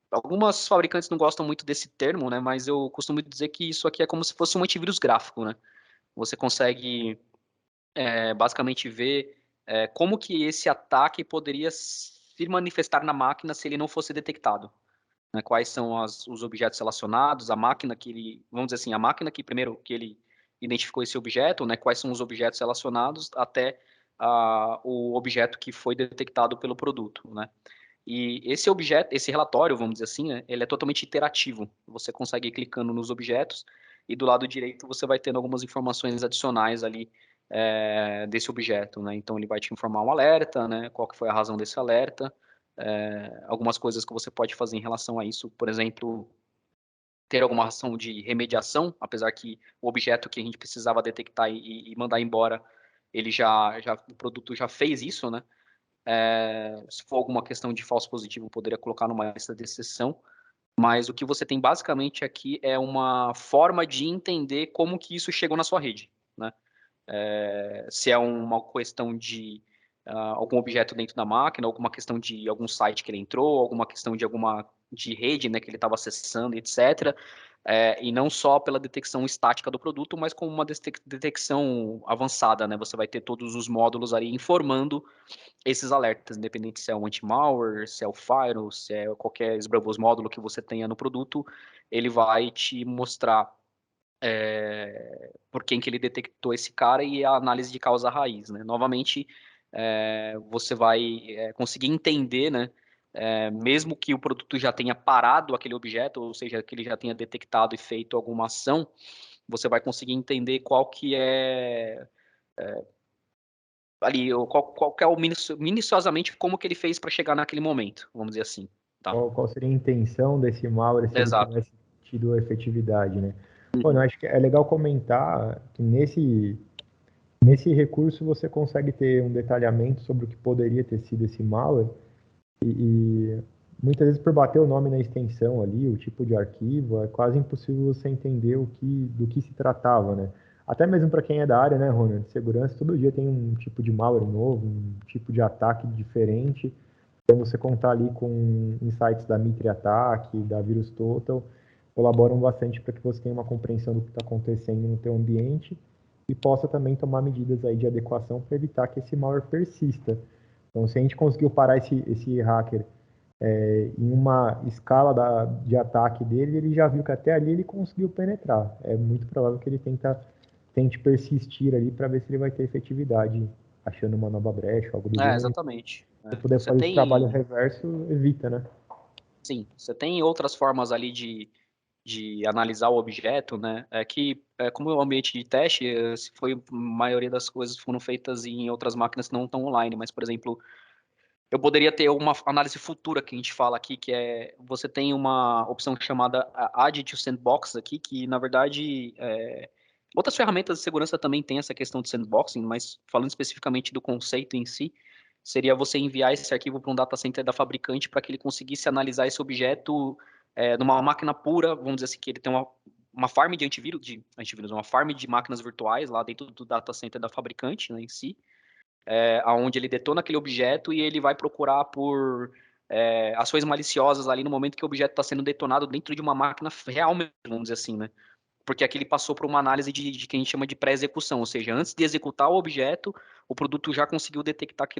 Algumas fabricantes não gostam muito desse termo, né? Mas eu costumo dizer que isso aqui é como se fosse um antivírus gráfico, né? Você consegue basicamente ver como que esse ataque poderia se manifestar na máquina se ele não fosse detectado. né? Quais são os objetos relacionados, a máquina que ele, vamos dizer assim, a máquina que primeiro que ele identificou esse objeto, né? Quais são os objetos relacionados até o objeto que foi detectado pelo produto, né? E esse objeto, esse relatório, vamos dizer assim, né, ele é totalmente iterativo. Você consegue ir clicando nos objetos e do lado direito você vai tendo algumas informações adicionais ali desse objeto, né? Então ele vai te informar um alerta, né? Qual que foi a razão desse alerta, algumas coisas que você pode fazer em relação a isso, por exemplo, ter alguma ação de remediação, apesar que o objeto que a gente precisava detectar e mandar embora, ele o produto já fez isso, né? Se for alguma questão de falso positivo, poderia colocar numa lista de exceção, mas o que você tem basicamente aqui é uma forma de entender como que isso chegou na sua rede, né? Se é uma questão de algum objeto dentro da máquina, alguma questão de algum site que ele entrou, alguma questão de alguma de rede, né, que ele estava acessando, etc. E não só pela detecção estática do produto, mas com uma detecção avançada, né? Você vai ter todos os módulos ali informando esses alertas, independente se é um anti-malware, se é o firewall, se é qualquer esbravos módulo que você tenha no produto, ele vai te mostrar por quem que ele detectou esse cara e a análise de causa raiz, né? Novamente, você vai conseguir entender, né? Mesmo que o produto já tenha parado aquele objeto, ou seja, que ele já tenha detectado e feito alguma ação, você vai conseguir entender qual que é ali, qual que é o minuciosamente como que ele fez para chegar naquele momento, vamos dizer assim, tá? Qual seria a intenção desse malware se ele Exato. tivesse tido efetividade, né? Bom, eu acho que é legal comentar que nesse recurso você consegue ter um detalhamento sobre o que poderia ter sido esse malware e muitas vezes por bater o nome na extensão ali, o tipo de arquivo, é quase impossível você entender do que se tratava, né? Até mesmo para quem é da área, né, Ronald, de segurança, todo dia tem um tipo de malware novo, um tipo de ataque diferente. Então você contar ali com insights da Mitre Attack, da Virus Total, colaboram bastante para que você tenha uma compreensão do que está acontecendo no teu ambiente e possa também tomar medidas aí de adequação para evitar que esse malware persista. Então, se a gente conseguiu parar esse hacker em uma escala de ataque dele, ele já viu que até ali ele conseguiu penetrar. É muito provável que ele tente persistir ali para ver se ele vai ter efetividade, achando uma nova brecha, algo do gênero. Exatamente. Se você puder Você fazer esse trabalho tem, reverso, evita, né? sim, você tem outras formas ali de analisar o objeto, né? Como é um ambiente de teste, se foi a maioria das coisas foram feitas em outras máquinas que não estão online, mas, por exemplo, eu poderia ter uma análise futura que a gente fala aqui, que você tem uma opção chamada Add to Sandbox aqui, que na verdade outras ferramentas de segurança também têm essa questão de sandboxing, mas falando especificamente do conceito em si, seria você enviar esse arquivo para um data center da fabricante para que ele conseguisse analisar esse objeto numa máquina pura, vamos dizer assim, que ele tem uma farm de antivírus, uma farm de máquinas virtuais lá dentro do data center da fabricante, né, em si, aonde ele detona aquele objeto e ele vai procurar por ações maliciosas ali no momento que o objeto está sendo detonado dentro de uma máquina real mesmo, vamos dizer assim, né? Porque aqui ele passou por uma análise de que a gente chama de pré-execução, ou seja, antes de executar o objeto, o produto já conseguiu detectar que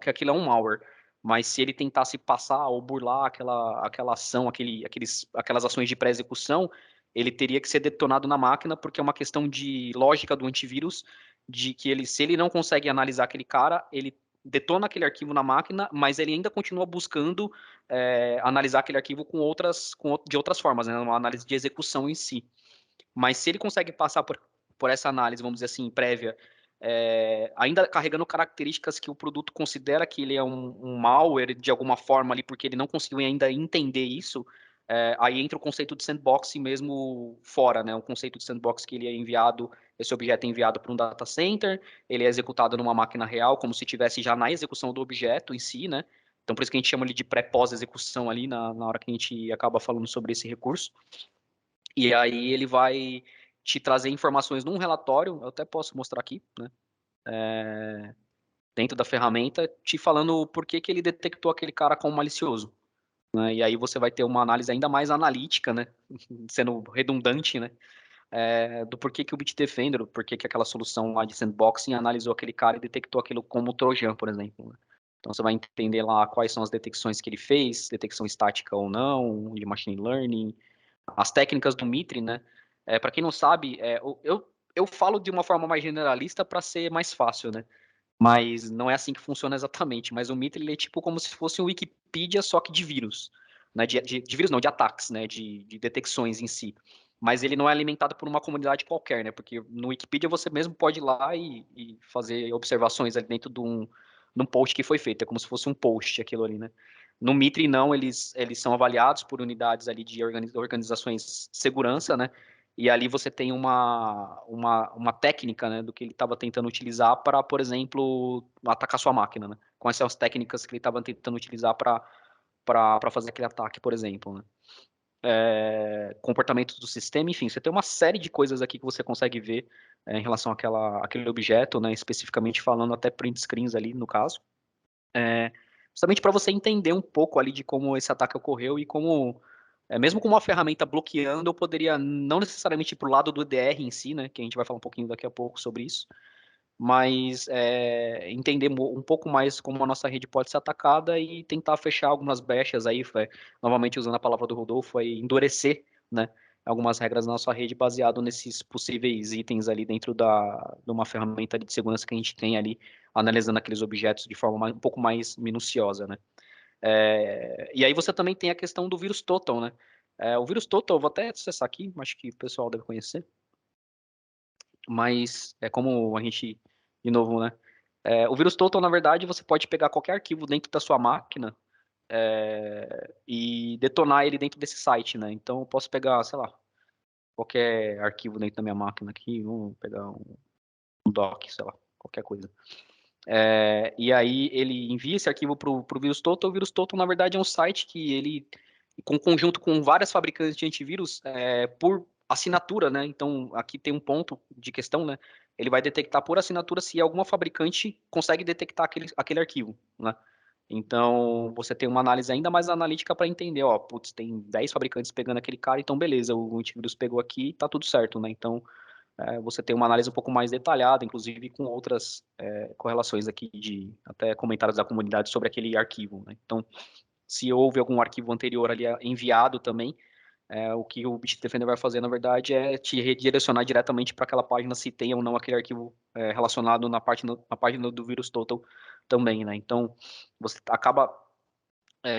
aquilo é um malware. Mas se ele tentasse passar ou burlar aquela ação, aquelas ações de pré-execução, ele teria que ser detonado na máquina, porque é uma questão de lógica do antivírus, de que se ele não consegue analisar aquele cara, ele detona aquele arquivo na máquina, mas ele ainda continua buscando analisar aquele arquivo de outras formas, né? Uma análise de execução em si. Mas se ele consegue passar por essa análise, vamos dizer assim, prévia, ainda carregando características que o produto considera que ele é um malware de alguma forma ali, porque ele não conseguiu ainda entender isso, aí entra o conceito de sandbox mesmo fora, né? O conceito de sandbox que ele é enviado, esse objeto é enviado para um data center, ele é executado numa máquina real, como se tivesse já na execução do objeto em si, né? Então, por isso que a gente chama ele de pré-pós-execução ali, na hora que a gente acaba falando sobre esse recurso. E aí ele vai te trazer informações num relatório, eu até posso mostrar aqui, né? Dentro da ferramenta, te falando por que que ele detectou aquele cara como malicioso, né? E aí você vai ter uma análise ainda mais analítica, né? Sendo redundante, né? Do porquê que o Bitdefender, por que que aquela solução lá de sandboxing analisou aquele cara e detectou aquilo como trojan, por exemplo, né? Então, você vai entender lá quais são as detecções que ele fez, detecção estática ou não, de machine learning, as técnicas do Mitre, né? Para quem não sabe, eu falo de uma forma mais generalista para ser mais fácil, né? Mas não é assim que funciona exatamente. Mas o Mitre, ele é tipo como se fosse um Wikipedia, só que de vírus. Né? De vírus não, de ataques, né? De detecções em si. Mas ele não é alimentado por uma comunidade qualquer, né? Porque no Wikipedia você mesmo pode ir lá e fazer observações ali dentro de um post que foi feito. É como se fosse um post aquilo ali, né? No Mitre, não, eles são avaliados por unidades ali de organizações de segurança, né? E ali você tem uma técnica, né, do que ele estava tentando utilizar para, por exemplo, atacar sua máquina, né? Quais são as técnicas que ele estava tentando utilizar para fazer aquele ataque, por exemplo, né? Comportamentos do sistema, enfim, você tem uma série de coisas aqui que você consegue ver em relação àquele objeto, né? Especificamente falando até print screens ali, no caso. Justamente para você entender um pouco ali de como esse ataque ocorreu e como, mesmo com uma ferramenta bloqueando, eu poderia não necessariamente ir para o lado do EDR em si, né, que a gente vai falar um pouquinho daqui a pouco sobre isso, mas entender um pouco mais como a nossa rede pode ser atacada e tentar fechar algumas brechas aí, novamente usando a palavra do Rodolfo, aí, endurecer, né, algumas regras na nossa rede baseado nesses possíveis itens ali dentro de uma ferramenta de segurança que a gente tem ali, analisando aqueles objetos de forma um pouco mais minuciosa, né. E aí você também tem a questão do vírus total, né. O vírus total, eu vou até acessar aqui, acho que o pessoal deve conhecer, mas é como a gente, de novo, né? O vírus total, na verdade, você pode pegar qualquer arquivo dentro da sua máquina e detonar ele dentro desse site, né? Então, eu posso pegar, sei lá, qualquer arquivo dentro da minha máquina aqui, vamos pegar um doc, sei lá, qualquer coisa. E aí ele envia esse arquivo para o vírus total. O vírus total, na verdade, é um site que ele, com conjunto com várias fabricantes de antivírus, por assinatura, né? Então, aqui tem um ponto de questão, né? Ele vai detectar por assinatura se alguma fabricante consegue detectar aquele arquivo, né? Então, você tem uma análise ainda mais analítica para entender, ó, putz, tem 10 fabricantes pegando aquele cara, então beleza, o antivírus pegou aqui, tá tudo certo, né? Então, você tem uma análise um pouco mais detalhada, inclusive com outras correlações aqui de até comentários da comunidade sobre aquele arquivo, né? Então, se houve algum arquivo anterior ali enviado também, o que o Bitdefender vai fazer, na verdade, é te redirecionar diretamente para aquela página se tem ou não aquele arquivo relacionado na página do vírus total também, né? Então, você acaba,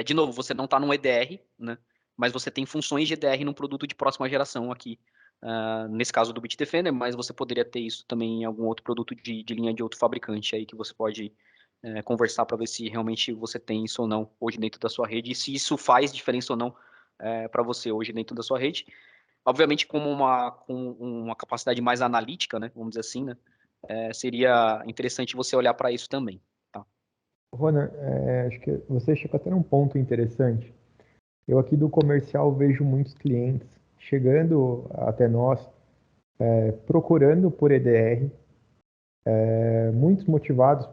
de novo, você não está num EDR, né? Mas você tem funções de EDR num produto de próxima geração aqui, nesse caso do Bitdefender, mas você poderia ter isso também em algum outro produto de linha de outro fabricante aí que você pode conversar para ver se realmente você tem isso ou não hoje dentro da sua rede e se isso faz diferença ou não para você hoje dentro da sua rede. Obviamente, com uma capacidade mais analítica, né, vamos dizer assim, né, seria interessante você olhar para isso também. Tá? Ronan, acho que você chegou até num ponto interessante. Eu aqui do comercial vejo muitos clientes chegando até nós, procurando por EDR, muitos motivados,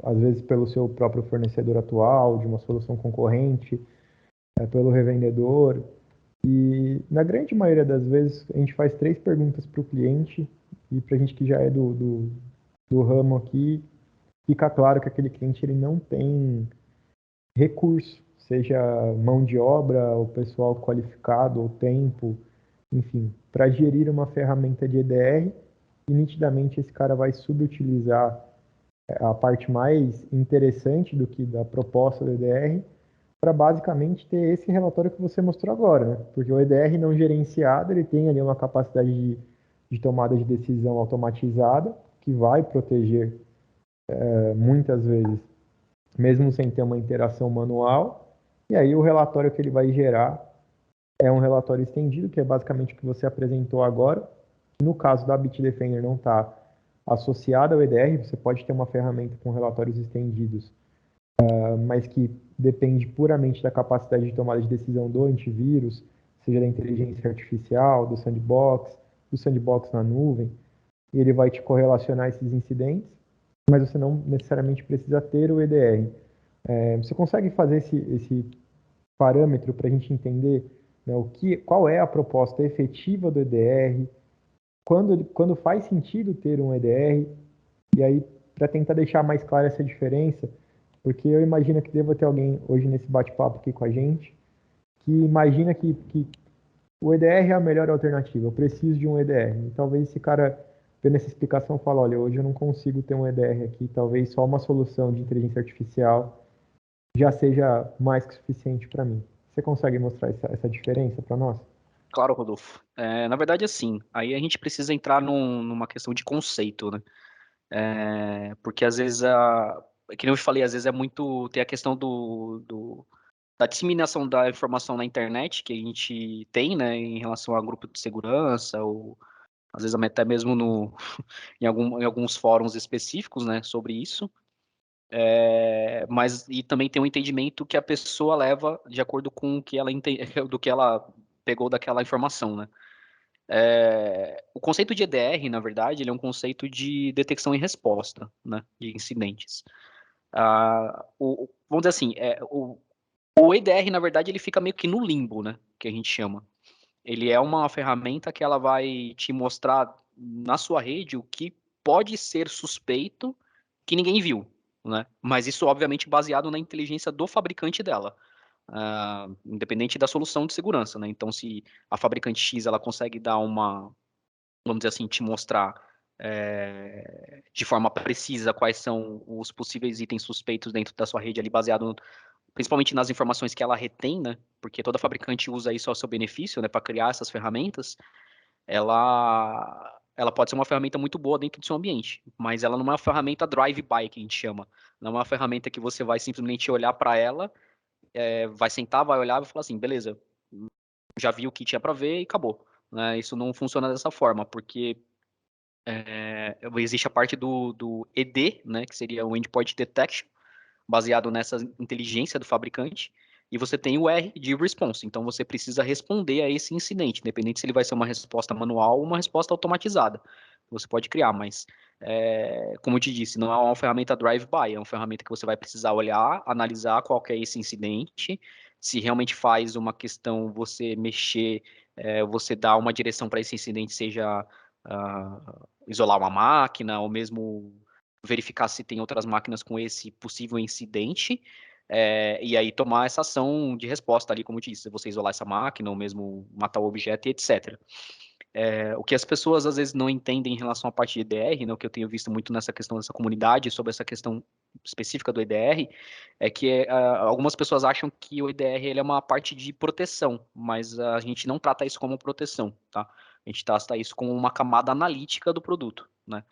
às vezes pelo seu próprio fornecedor atual, de uma solução concorrente, pelo revendedor. E na grande maioria das vezes a gente faz 3 perguntas para o cliente e para a gente que já é do ramo aqui, fica claro que aquele cliente ele não tem recurso, seja mão de obra, o pessoal qualificado, ou tempo, enfim, para gerir uma ferramenta de EDR, e nitidamente esse cara vai subutilizar a parte mais interessante do que da proposta do EDR, para basicamente ter esse relatório que você mostrou agora, né? Porque o EDR não gerenciado, ele tem ali uma capacidade de tomada de decisão automatizada, que vai proteger muitas vezes, mesmo sem ter uma interação manual, e aí o relatório que ele vai gerar é um relatório estendido, que é basicamente o que você apresentou agora. No caso da Bitdefender não está associada ao EDR, você pode ter uma ferramenta com relatórios estendidos, mas que depende puramente da capacidade de tomada de decisão do antivírus, seja da inteligência artificial, do sandbox na nuvem, e ele vai te correlacionar esses incidentes, mas você não necessariamente precisa ter o EDR. Você consegue fazer esse parâmetro para a gente entender, né, qual é a proposta efetiva do EDR, quando faz sentido ter um EDR, e aí, para tentar deixar mais clara essa diferença, Porque eu imagino que deva ter alguém hoje nesse bate-papo aqui com a gente que imagina que o EDR é a melhor alternativa, eu preciso de um EDR. E talvez esse cara, vendo essa explicação, fale, olha, hoje eu não consigo ter um EDR aqui, talvez só uma solução de inteligência artificial já seja mais que suficiente para mim. Você consegue mostrar essa diferença para nós? Claro, Rodolfo. Na verdade, assim, aí a gente precisa entrar numa questão de conceito, né? Porque às vezes, que nem eu falei, às vezes é muito, tem a questão da disseminação da informação na internet que a gente tem, né, em relação a grupo de segurança, ou às vezes até mesmo em alguns fóruns específicos, né, sobre isso. Mas e também tem um entendimento que a pessoa leva de acordo com o que ela do que ela pegou daquela informação, né? O conceito de EDR, na verdade, ele é um conceito de detecção e resposta, né, de incidentes. Vamos dizer assim, o EDR, na verdade, ele fica meio que no limbo, né, que a gente chama. Ele é uma ferramenta que ela vai te mostrar na sua rede o que pode ser suspeito que ninguém viu, né? Mas isso, obviamente, baseado na inteligência do fabricante dela, independente da solução de segurança, né? Então, se a fabricante X ela consegue dar vamos dizer assim, te mostrar de forma precisa quais são os possíveis itens suspeitos dentro da sua rede ali, baseado principalmente nas informações que ela retém, né? Porque toda fabricante usa isso ao seu benefício, né? Para criar essas ferramentas, ela pode ser uma ferramenta muito boa dentro do seu ambiente, mas ela não é uma ferramenta drive-by que a gente chama. Não é uma ferramenta que você vai simplesmente olhar para ela, vai sentar, vai olhar e vai falar assim, beleza, já vi o que tinha para ver e acabou. Né? Isso não funciona dessa forma, porque existe a parte do ED, né? Que seria o Endpoint Detection, baseado nessa inteligência do fabricante, e você tem o R de response. Então você precisa responder a esse incidente, independente se ele vai ser uma resposta manual ou uma resposta automatizada. Você pode criar, mas como eu te disse, não é uma ferramenta drive-by, é uma ferramenta que você vai precisar olhar, analisar qual que é esse incidente, se realmente faz uma questão você mexer, você dar uma direção para esse incidente, seja isolar uma máquina, ou mesmo verificar se tem outras máquinas com esse possível incidente, e aí tomar essa ação de resposta ali, como eu disse, você isolar essa máquina, ou mesmo matar o objeto e etc. O que as pessoas às vezes não entendem em relação à parte de EDR, né, o que eu tenho visto muito nessa questão dessa comunidade, sobre essa questão específica do EDR, é que algumas pessoas acham que o EDR ele é uma parte de proteção, mas a gente não trata isso como proteção, tá? A gente trata isso como uma camada analítica do produto, né?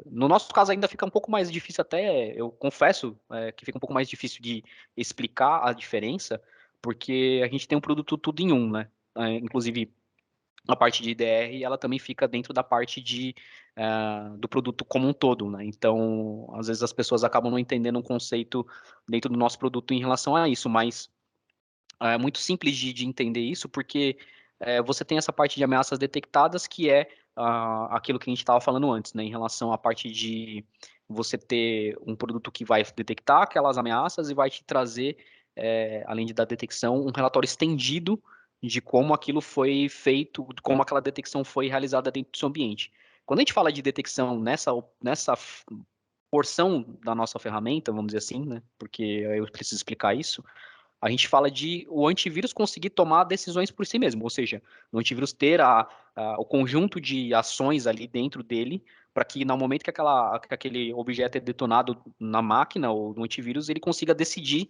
No nosso caso ainda fica um pouco mais difícil até, eu confesso que fica um pouco mais difícil de explicar a diferença, porque a gente tem um produto tudo em um, né? Inclusive a parte de IDR, ela também fica dentro da parte do produto como um todo, né? Então, às vezes as pessoas acabam não entendendo um conceito dentro do nosso produto em relação a isso, mas é muito simples de entender isso, porque você tem essa parte de ameaças detectadas, que é aquilo que a gente estava falando antes, né? Em relação à parte de você ter um produto que vai detectar aquelas ameaças e vai te trazer, além de da detecção, um relatório estendido de como aquilo foi feito, como aquela detecção foi realizada dentro do seu ambiente. Quando a gente fala de detecção nessa porção da nossa ferramenta, vamos dizer assim, né? Porque eu preciso explicar isso, a gente fala de o antivírus conseguir tomar decisões por si mesmo, ou seja, o antivírus ter o conjunto de ações ali dentro dele, para que no momento que aquele objeto é detonado na máquina ou no antivírus, ele consiga decidir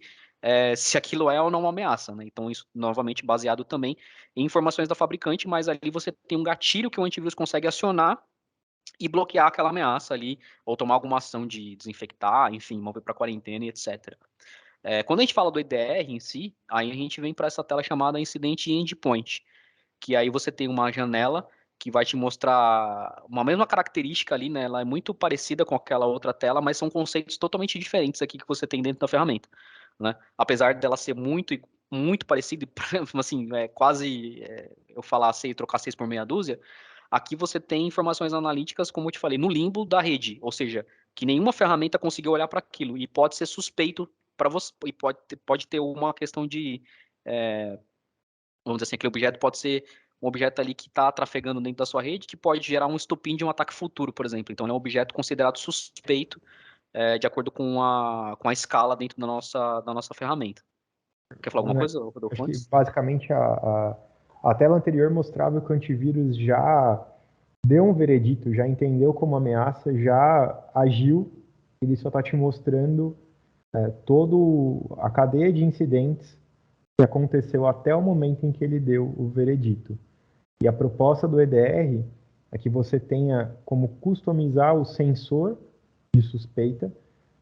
se aquilo é ou não uma ameaça, né? Então, isso novamente baseado também em informações da fabricante, mas ali você tem um gatilho que o antivírus consegue acionar e bloquear aquela ameaça ali, ou tomar alguma ação de desinfectar, enfim, mover para quarentena e etc. Quando a gente fala do EDR em si, aí a gente vem para essa tela chamada Incident Endpoint, que aí você tem uma janela que vai te mostrar uma mesma característica ali, né? Ela é muito parecida com aquela outra tela, mas são conceitos totalmente diferentes aqui que você tem dentro da ferramenta, né? Apesar dela ser muito parecida, assim, quase eu falar e trocar seis por meia dúzia, aqui você tem informações analíticas, como eu te falei, no limbo da rede, ou seja, que nenhuma ferramenta conseguiu olhar para aquilo e pode ser suspeito para você, e pode ter uma questão de, vamos dizer assim, aquele objeto pode ser um objeto ali que está trafegando dentro da sua rede, que pode gerar um estopim de um ataque futuro, por exemplo. Então, ele é um objeto considerado suspeito de acordo com a escala dentro da nossa ferramenta. Quer falar alguma Né? coisa, Rodolfo, Acho que antes? basicamente a tela anterior mostrava que o antivírus já deu um veredito, já entendeu como ameaça, já agiu, ele só está te mostrando toda a cadeia de incidentes que aconteceu até o momento em que ele deu o veredito. E a proposta do EDR é que você tenha como customizar o sensor de suspeita.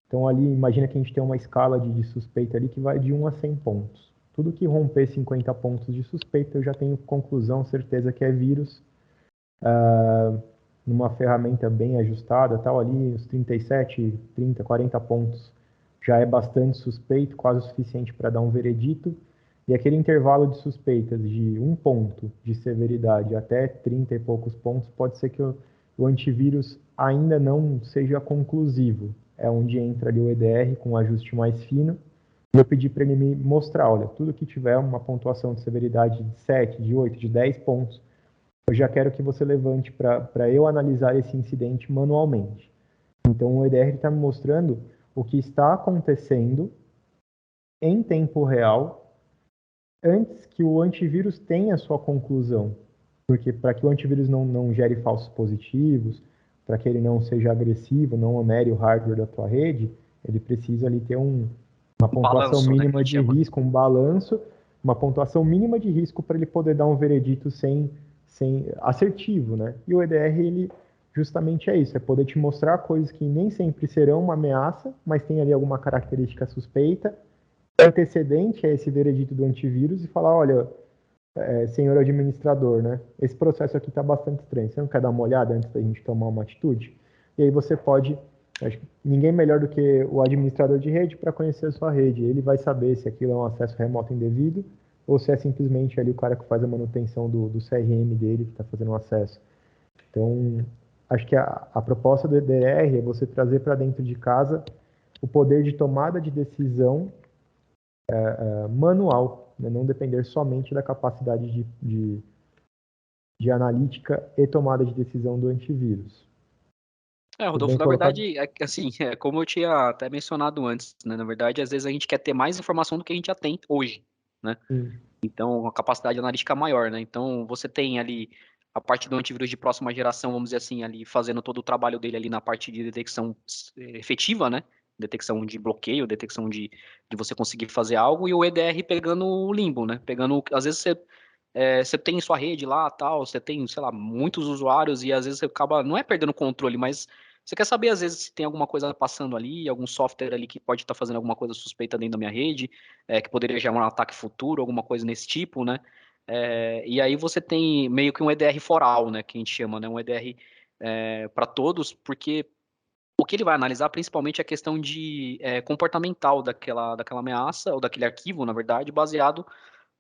Então ali, imagina que a gente tem uma escala de suspeita ali que vai de 1 a 100 pontos. Tudo que romper 50 pontos de suspeita, eu já tenho conclusão, certeza que é vírus. Numa ferramenta bem ajustada, tal, ali os 37, 30, 40 pontos já é bastante suspeito, quase o suficiente para dar um veredito. E aquele intervalo de suspeitas de 1 ponto de severidade até 30 e poucos pontos, pode ser que o antivírus ainda não seja conclusivo. É onde entra ali o EDR com um ajuste mais fino. E eu pedi para ele me mostrar, olha, tudo que tiver uma pontuação de severidade de 7, de 8, de 10 pontos, eu já quero que você levante para eu analisar esse incidente manualmente. Então o EDR está me mostrando o que está acontecendo em tempo real antes que o antivírus tenha a sua conclusão. Porque para que o antivírus não gere falsos positivos, para que ele não seja agressivo, não onere o hardware da tua rede, ele precisa ali ter uma pontuação Balanço, né, que a mínima gente de chama. risco, um balanço, uma pontuação mínima de risco para ele poder dar um veredito sem assertivo, né? E o EDR, ele justamente é isso, é poder te mostrar coisas que nem sempre serão uma ameaça, mas tem ali alguma característica suspeita, antecedente a esse veredito do antivírus e falar, olha, senhor administrador, né? Esse processo aqui está bastante estranho. Você não quer dar uma olhada antes da gente tomar uma atitude? E aí você pode, acho que ninguém melhor do que o administrador de rede para conhecer a sua rede. Ele vai saber se aquilo é um acesso remoto indevido ou se é simplesmente ali o cara que faz a manutenção do CRM dele que está fazendo o acesso. Então, acho que a proposta do EDR é você trazer para dentro de casa o poder de tomada de decisão manual, né? Não depender somente da capacidade de analítica e tomada de decisão do antivírus. Tudo bem Rodolfo, na colocado? verdade, assim, como eu tinha até mencionado antes, né, na verdade, às vezes a gente quer ter mais informação do que a gente já tem hoje, né? Sim. Então, uma capacidade analítica maior, né? Então, você tem ali a parte do antivírus de próxima geração, vamos dizer assim, ali fazendo todo o trabalho dele ali na parte de detecção efetiva, né? Detecção de bloqueio, detecção de você conseguir fazer algo, e o EDR pegando o limbo, né? Pegando, às vezes você tem sua rede lá, tal, você tem, sei lá, muitos usuários e às vezes você acaba, não é perdendo o controle, mas você quer saber às vezes se tem alguma coisa passando ali, algum software ali que pode estar fazendo alguma coisa suspeita dentro da minha rede, que poderia gerar um ataque futuro, alguma coisa nesse tipo, né? E aí você tem meio que um EDR for all, né, que a gente chama, né? Um EDR para todos, porque o que ele vai analisar principalmente é a questão de comportamental daquela ameaça, ou daquele arquivo, na verdade, baseado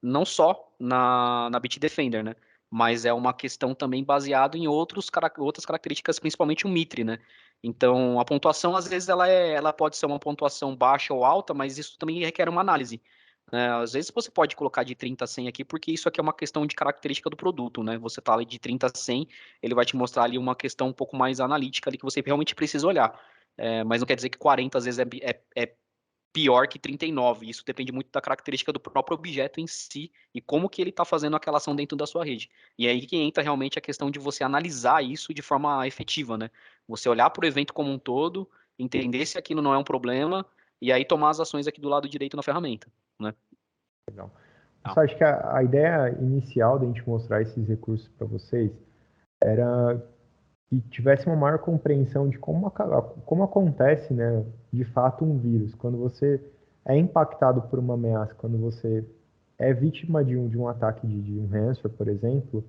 não só na Bitdefender, né? Mas é uma questão também baseada em outras características, principalmente o Mitre, né? Então, a pontuação, às vezes, ela pode ser uma pontuação baixa ou alta, mas isso também requer uma análise, né? Às vezes você pode colocar de 30 a 100 aqui, porque isso aqui é uma questão de característica do produto, né? Você tá ali de 30 a 100, ele vai te mostrar ali uma questão um pouco mais analítica ali que você realmente precisa olhar. Mas não quer dizer que 40 às vezes é pior que 39. Isso depende muito da característica do próprio objeto em si e como que ele está fazendo aquela ação dentro da sua rede. E aí que entra realmente a questão de você analisar isso de forma efetiva, né? Você olhar para o evento como um todo, entender se aquilo não é um problema e aí tomar as ações aqui do lado direito na ferramenta, né? Legal. Eu Ah, só acho que a ideia inicial da gente mostrar esses recursos para vocês era que tivesse uma maior compreensão de como acontece, né, de fato, um vírus. Quando você é impactado por uma ameaça, quando você é vítima de um ataque de um ransomware, por exemplo,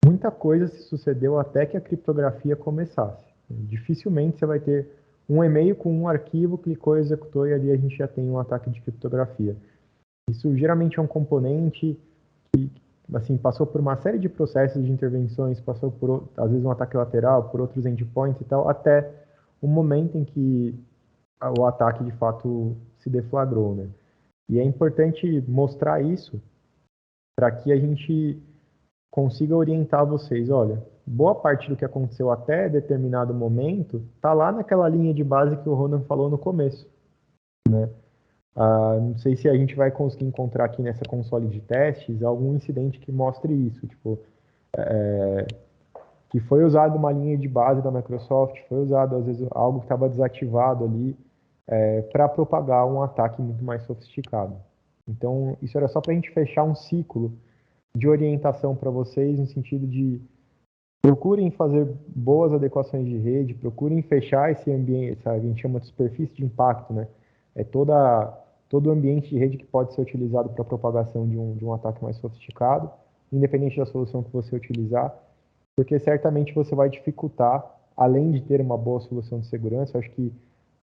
muita coisa se sucedeu até que a criptografia começasse. Dificilmente você vai ter um e-mail com um arquivo, clicou, executou e ali a gente já tem um ataque de criptografia. Isso geralmente é um componente que, assim, passou por uma série de processos de intervenções, passou por, às vezes, um ataque lateral, por outros endpoints e tal, até o momento em que o ataque, de fato, se deflagrou, né? E é importante mostrar isso para que a gente consiga orientar vocês. Olha, boa parte do que aconteceu até determinado momento está lá naquela linha de base que o Ronan falou no começo. Não sei se a gente vai conseguir encontrar aqui nessa console de testes algum incidente que mostre isso, tipo, que foi usado uma linha de base da Microsoft, foi usado às vezes algo que estava desativado ali para propagar um ataque muito mais sofisticado. Então, isso era só para a gente fechar um ciclo de orientação para vocês, no sentido de procurem fazer boas adequações de rede, procurem fechar esse ambiente, sabe? A gente chama de superfície de impacto, né? É todo o ambiente de rede que pode ser utilizado para propagação de um ataque mais sofisticado, independente da solução que você utilizar, porque certamente você vai dificultar, além de ter uma boa solução de segurança, eu acho que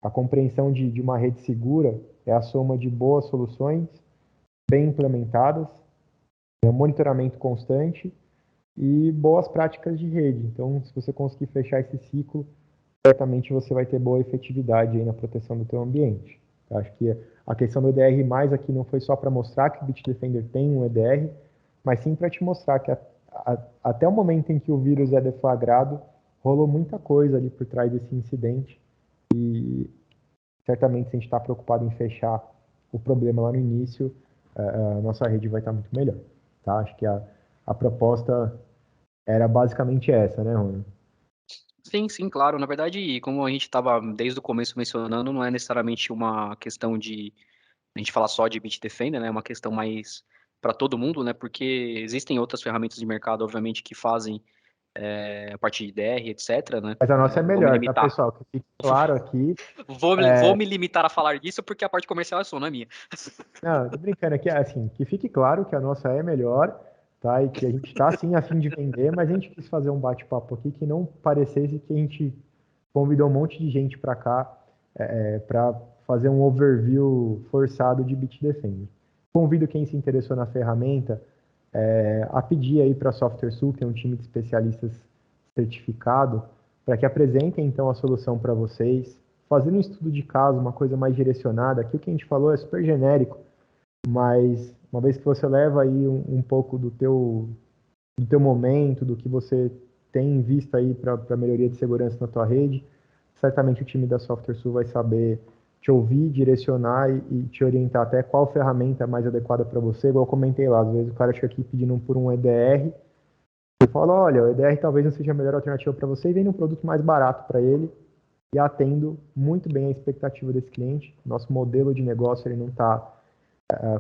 a compreensão de uma rede segura é a soma de boas soluções, bem implementadas, monitoramento constante e boas práticas de rede. Então, se você conseguir fechar esse ciclo, certamente você vai ter boa efetividade aí na proteção do teu ambiente. Eu acho que a questão do EDR mais aqui não foi só para mostrar que o Bitdefender tem um EDR, mas sim para te mostrar que até o momento em que o vírus é deflagrado, rolou muita coisa ali por trás desse incidente e certamente se a gente está preocupado em fechar o problema lá no início, a nossa rede vai estar muito melhor. Tá? Acho que a proposta era basicamente essa, né, Rony? Sim, sim, claro. Na verdade, como a gente estava desde o começo mencionando, não é necessariamente uma questão de a gente falar só de Bitdefender, né? É uma questão mais para todo mundo, né? Porque existem outras ferramentas de mercado, obviamente, que fazem a parte de DR, etc, né? Mas a nossa é Vou me melhor, tá, limitar. pessoal? Que fique claro aqui. Vou me limitar a falar disso porque a parte comercial é sua, não é minha. Não, tô brincando aqui, assim, que fique claro que a nossa é melhor, tá? E que a gente está sim a fim de vender, mas a gente quis fazer um bate-papo aqui que não parecesse que a gente convidou um monte de gente para cá para fazer um overview forçado de Bitdefender. Convido quem se interessou na ferramenta a pedir aí para a SoftwareSul, que é um time de especialistas certificado, para que apresentem então a solução para vocês, fazendo um estudo de caso, uma coisa mais direcionada. Aqui o que a gente falou é super genérico, mas uma vez que você leva aí um pouco do teu momento, do que você tem em vista aí para melhoria de segurança na tua rede, certamente o time da SoftwareSul vai saber te ouvir, direcionar e te orientar até qual ferramenta é mais adequada para você. Igual eu comentei lá, às vezes o cara chega aqui pedindo por um EDR, eu falo, olha, o EDR talvez não seja a melhor alternativa para você, e vem um produto mais barato para ele, e atendo muito bem a expectativa desse cliente. Nosso modelo de negócio ele não está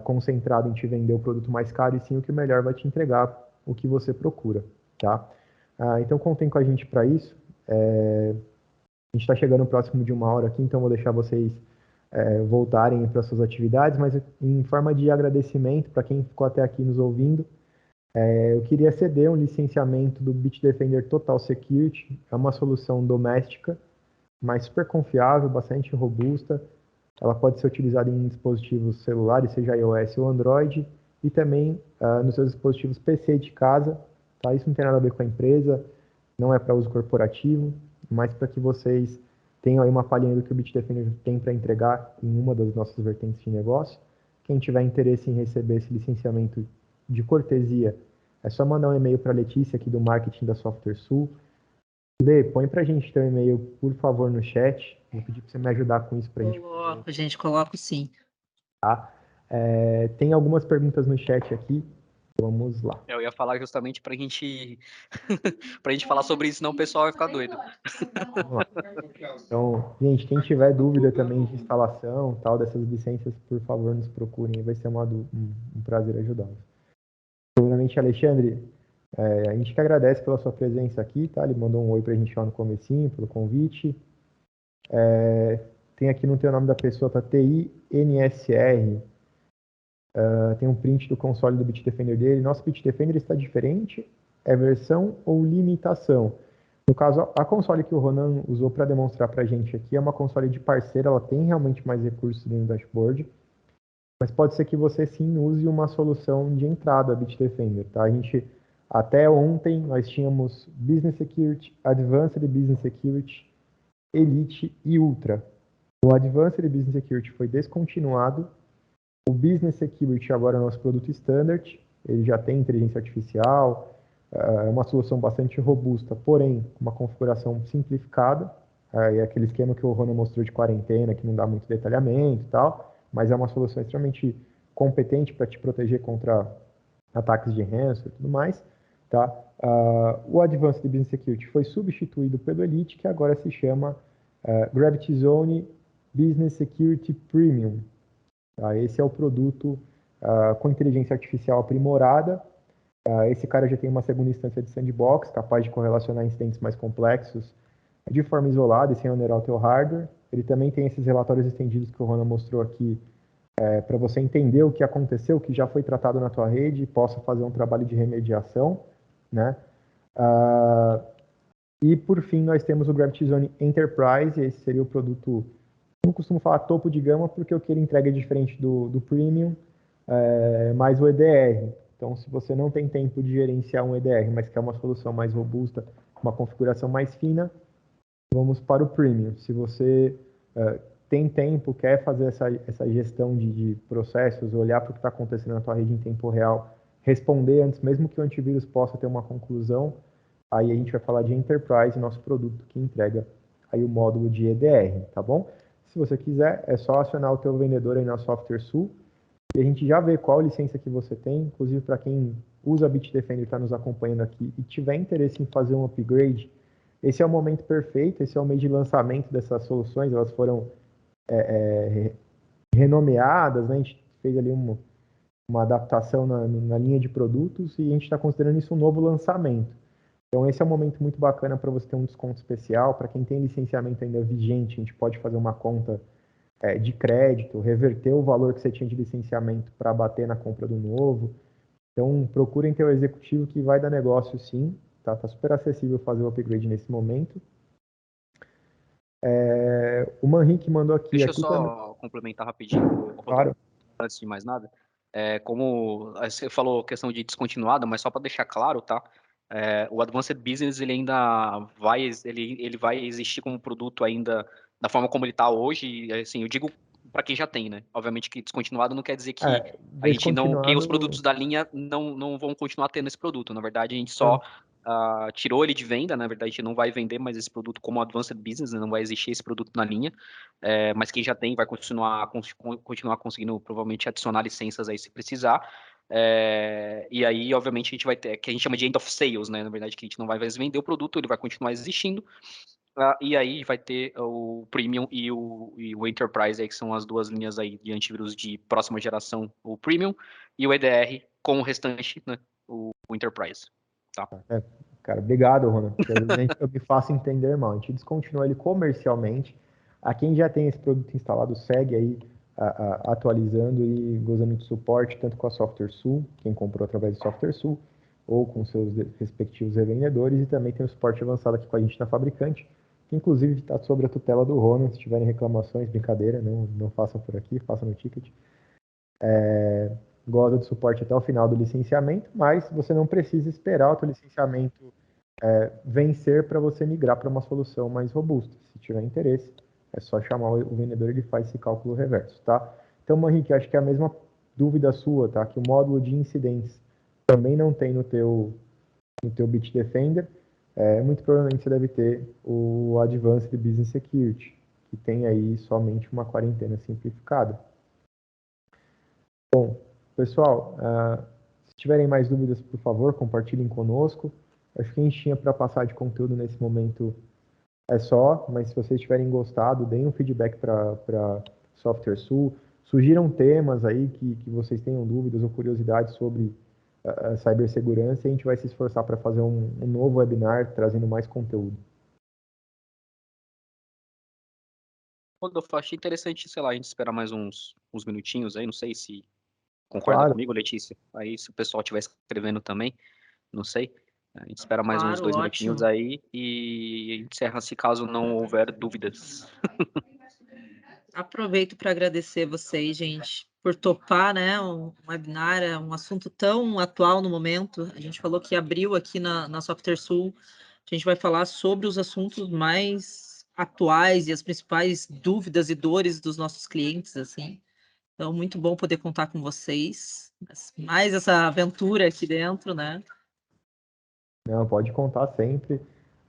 concentrado em te vender o produto mais caro, e sim o que melhor vai te entregar o que você procura, tá? Então contem com a gente para isso. A gente está chegando próximo de 1 hora aqui, então vou deixar vocês voltarem para suas atividades, mas em forma de agradecimento para quem ficou até aqui nos ouvindo, eu queria ceder um licenciamento do Bitdefender Total Security. É uma solução doméstica, mas super confiável, bastante robusta. Ela pode ser utilizada em dispositivos celulares, seja iOS ou Android, e também nos seus dispositivos PC de casa. Tá? Isso não tem nada a ver com a empresa, não é para uso corporativo, mas para que vocês tenham aí uma palhinha do que o Bitdefender tem para entregar em uma das nossas vertentes de negócio. Quem tiver interesse em receber esse licenciamento de cortesia, é só mandar um e-mail para a Letícia aqui do marketing da SoftwareSul. Lê, põe para a gente teu e-mail, por favor, no chat. Vou pedir para você me ajudar com isso para a gente. Coloco, gente, coloco sim. Tá? Tem algumas perguntas no chat aqui. Vamos lá. Eu ia falar justamente pra gente pra gente falar sobre isso, senão o pessoal vai ficar doido. Vamos lá. Então, gente, quem tiver dúvida também de instalação, tal, dessas licenças, por favor, nos procurem. Vai ser um prazer ajudá-los. Primeiramente, Alexandre, a gente que agradece pela sua presença aqui, tá? Ele mandou um oi pra gente lá no comecinho, pelo convite. Tem aqui no teu nome da pessoa, tá? TINSR. Tem um print do console do Bitdefender dele. Nosso Bitdefender está diferente? É versão ou limitação? No caso, a console que o Ronan usou para demonstrar para a gente aqui é uma console de parceira, ela tem realmente mais recursos dentro do dashboard, mas pode ser que você sim use uma solução de entrada Bitdefender, tá? A gente, até ontem, nós tínhamos Business Security, Advanced Business Security, Elite e Ultra. O Advanced Business Security foi descontinuado. O Business Security agora é o nosso produto standard, ele já tem inteligência artificial, É uma solução bastante robusta, porém, com uma configuração simplificada, e aquele esquema que o Rona mostrou de quarentena, que não dá muito detalhamento e tal, mas é uma solução extremamente competente para te proteger contra ataques de ransomware e tudo mais, tá? O Advanced Business Security foi substituído pelo Elite, que agora se chama Gravity Zone Business Security Premium. Tá? Esse é o produto com inteligência artificial aprimorada. Esse cara já tem uma segunda instância de sandbox, capaz de correlacionar incidentes mais complexos de forma isolada e sem onerar o teu hardware. Ele também tem esses relatórios estendidos que o Rona mostrou aqui, para você entender o que aconteceu, o que já foi tratado na tua rede e possa fazer um trabalho de remediação, né? E por fim, nós temos o Gravity Zone Enterprise, esse seria o produto, eu não costumo falar topo de gama, porque o que ele entrega é diferente do Premium, mais o EDR. Então, se você não tem tempo de gerenciar um EDR, mas quer uma solução mais robusta, uma configuração mais fina, vamos para o Premium. Se você tem tempo, quer fazer essa gestão de processos, olhar para o que está acontecendo na tua rede em tempo real, responder antes, mesmo que o antivírus possa ter uma conclusão, aí a gente vai falar de Enterprise, nosso produto que entrega aí o módulo de EDR, tá bom? Se você quiser, é só acionar o teu vendedor aí na SoftwareSul, e a gente já vê qual licença que você tem, inclusive para quem usa Bitdefender e está nos acompanhando aqui e tiver interesse em fazer um upgrade, esse é o momento perfeito, esse é o mês de lançamento dessas soluções, elas foram renomeadas, né? A gente fez ali uma adaptação na linha de produtos e a gente está considerando isso um novo lançamento. Então esse é um momento muito bacana para você ter um desconto especial, para quem tem licenciamento ainda vigente, a gente pode fazer uma conta de crédito, reverter o valor que você tinha de licenciamento para bater na compra do novo. Então, procurem ter o executivo que vai dar negócio sim, tá? Tá super acessível fazer o upgrade nesse momento. O Manrique mandou aqui. Deixa eu aqui também. só complementar rapidinho, Rodolfo, Claro. antes de mais nada. Como você falou questão de descontinuada, mas só para deixar claro, tá? O Advanced Business ele ainda ele vai existir como produto ainda da forma como ele está hoje. E, assim, eu digo para quem já tem, né? Obviamente que descontinuado não quer dizer que a gente não, que os Descontinuado. produtos da linha não vão continuar tendo esse produto. Na verdade, a gente só tirou ele de venda. Na verdade, a gente não vai vender mais esse produto como Advanced Business, né? Não vai existir esse produto na linha. Mas quem já tem vai continuar conseguindo provavelmente adicionar licenças aí se precisar. E aí, obviamente, a gente vai ter, que a gente chama de end of sales, né? Na verdade, que a gente não vai mais vender o produto, ele vai continuar existindo. E aí vai ter o Premium e o Enterprise, aí, que são as duas linhas aí de antivírus de próxima geração, o Premium, e o EDR com o restante, né? O Enterprise. Tá? Cara, obrigado, Rona, porque às vezes eu me faço entender mal. A gente descontinua ele comercialmente. A quem já tem esse produto instalado, segue aí atualizando e gozando de suporte, tanto com a SoftwareSul, quem comprou através do SoftwareSul, ou com seus respectivos revendedores, e também tem o suporte avançado aqui com a gente na fabricante, que inclusive está sob a tutela do Rona. Se tiverem reclamações, brincadeira, não façam por aqui, façam no ticket. Goza de suporte até o final do licenciamento, mas você não precisa esperar o teu licenciamento vencer para você migrar para uma solução mais robusta. Se tiver interesse, é só chamar o vendedor e ele faz esse cálculo reverso, tá? Então, Manrique, acho que é a mesma dúvida sua, tá? Que o módulo de incidentes também não tem no teu Bitdefender. Muito provavelmente você deve ter o Advanced Business Security, que tem aí somente uma quarentena simplificada. Bom, pessoal, se tiverem mais dúvidas, por favor, compartilhem conosco. Acho que a gente tinha para passar de conteúdo nesse momento é só, mas se vocês tiverem gostado, deem um feedback para SoftwareSul, sugiram temas aí que vocês tenham dúvidas ou curiosidades sobre cibersegurança, e a gente vai se esforçar para fazer um novo webinar trazendo mais conteúdo. Rodolfo, achei interessante, sei lá, a gente esperar mais uns minutinhos aí, não sei se concorda Claro, comigo, Letícia. Aí, se o pessoal estiver escrevendo também, não sei. A gente espera mais uns Claro, 2 minutinhos ótimo. aí e encerra se caso não houver dúvidas. Aproveito para agradecer vocês, gente, por topar, né, um webinar, um assunto tão atual no momento. A gente falou que abriu aqui na SoftwareSul, a gente vai falar sobre os assuntos mais atuais e as principais dúvidas e dores dos nossos clientes, assim. Então, muito bom poder contar com vocês. Mais essa aventura aqui dentro, né? Não, pode contar sempre.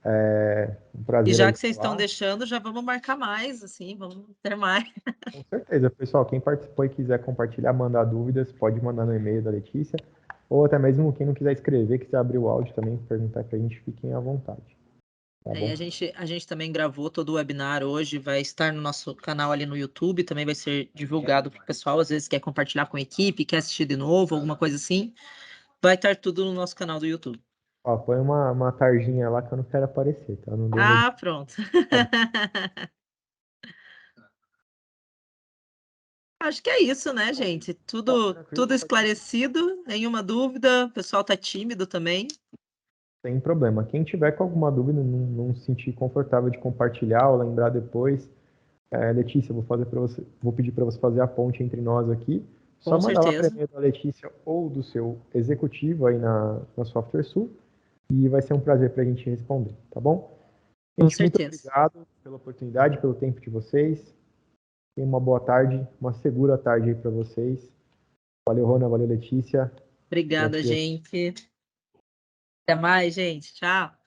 É um E prazer já aí que vocês estão falar. deixando, já vamos marcar mais, assim, vamos ter mais. Com certeza, pessoal. Quem participou e quiser compartilhar, mandar dúvidas, pode mandar no e-mail da Letícia. Ou até mesmo quem não quiser escrever, quiser abrir o áudio também, perguntar pra gente, fiquem à vontade. Tá E bom? a gente também gravou todo o webinar hoje, vai estar no nosso canal ali no YouTube, também vai ser divulgado para o pessoal, às vezes quer compartilhar com a equipe, quer assistir de novo, alguma coisa assim, vai estar tudo no nosso canal do YouTube. Ó, põe uma tarjinha lá que eu não quero aparecer, tá? Não deu Ah, pronto. Tá bom. Acho que é isso, né, gente? Tá, Tudo tranquilo, esclarecido, nenhuma dúvida, o pessoal tá tímido também. sem problema. Quem tiver com alguma dúvida, não se sentir confortável de compartilhar ou lembrar depois, Letícia, vou pedir para você fazer a ponte entre nós aqui. Só Com mandar lá para certeza, e-mail da Letícia ou do seu executivo aí na Software Sul e vai ser um prazer para a gente responder, tá bom? com Gente, muito certeza. obrigado pela oportunidade, pelo tempo de vocês. Tenham uma boa tarde, uma segura tarde aí para vocês. Valeu, Rona, valeu, Letícia. Obrigada, gente. Até mais, gente. Tchau.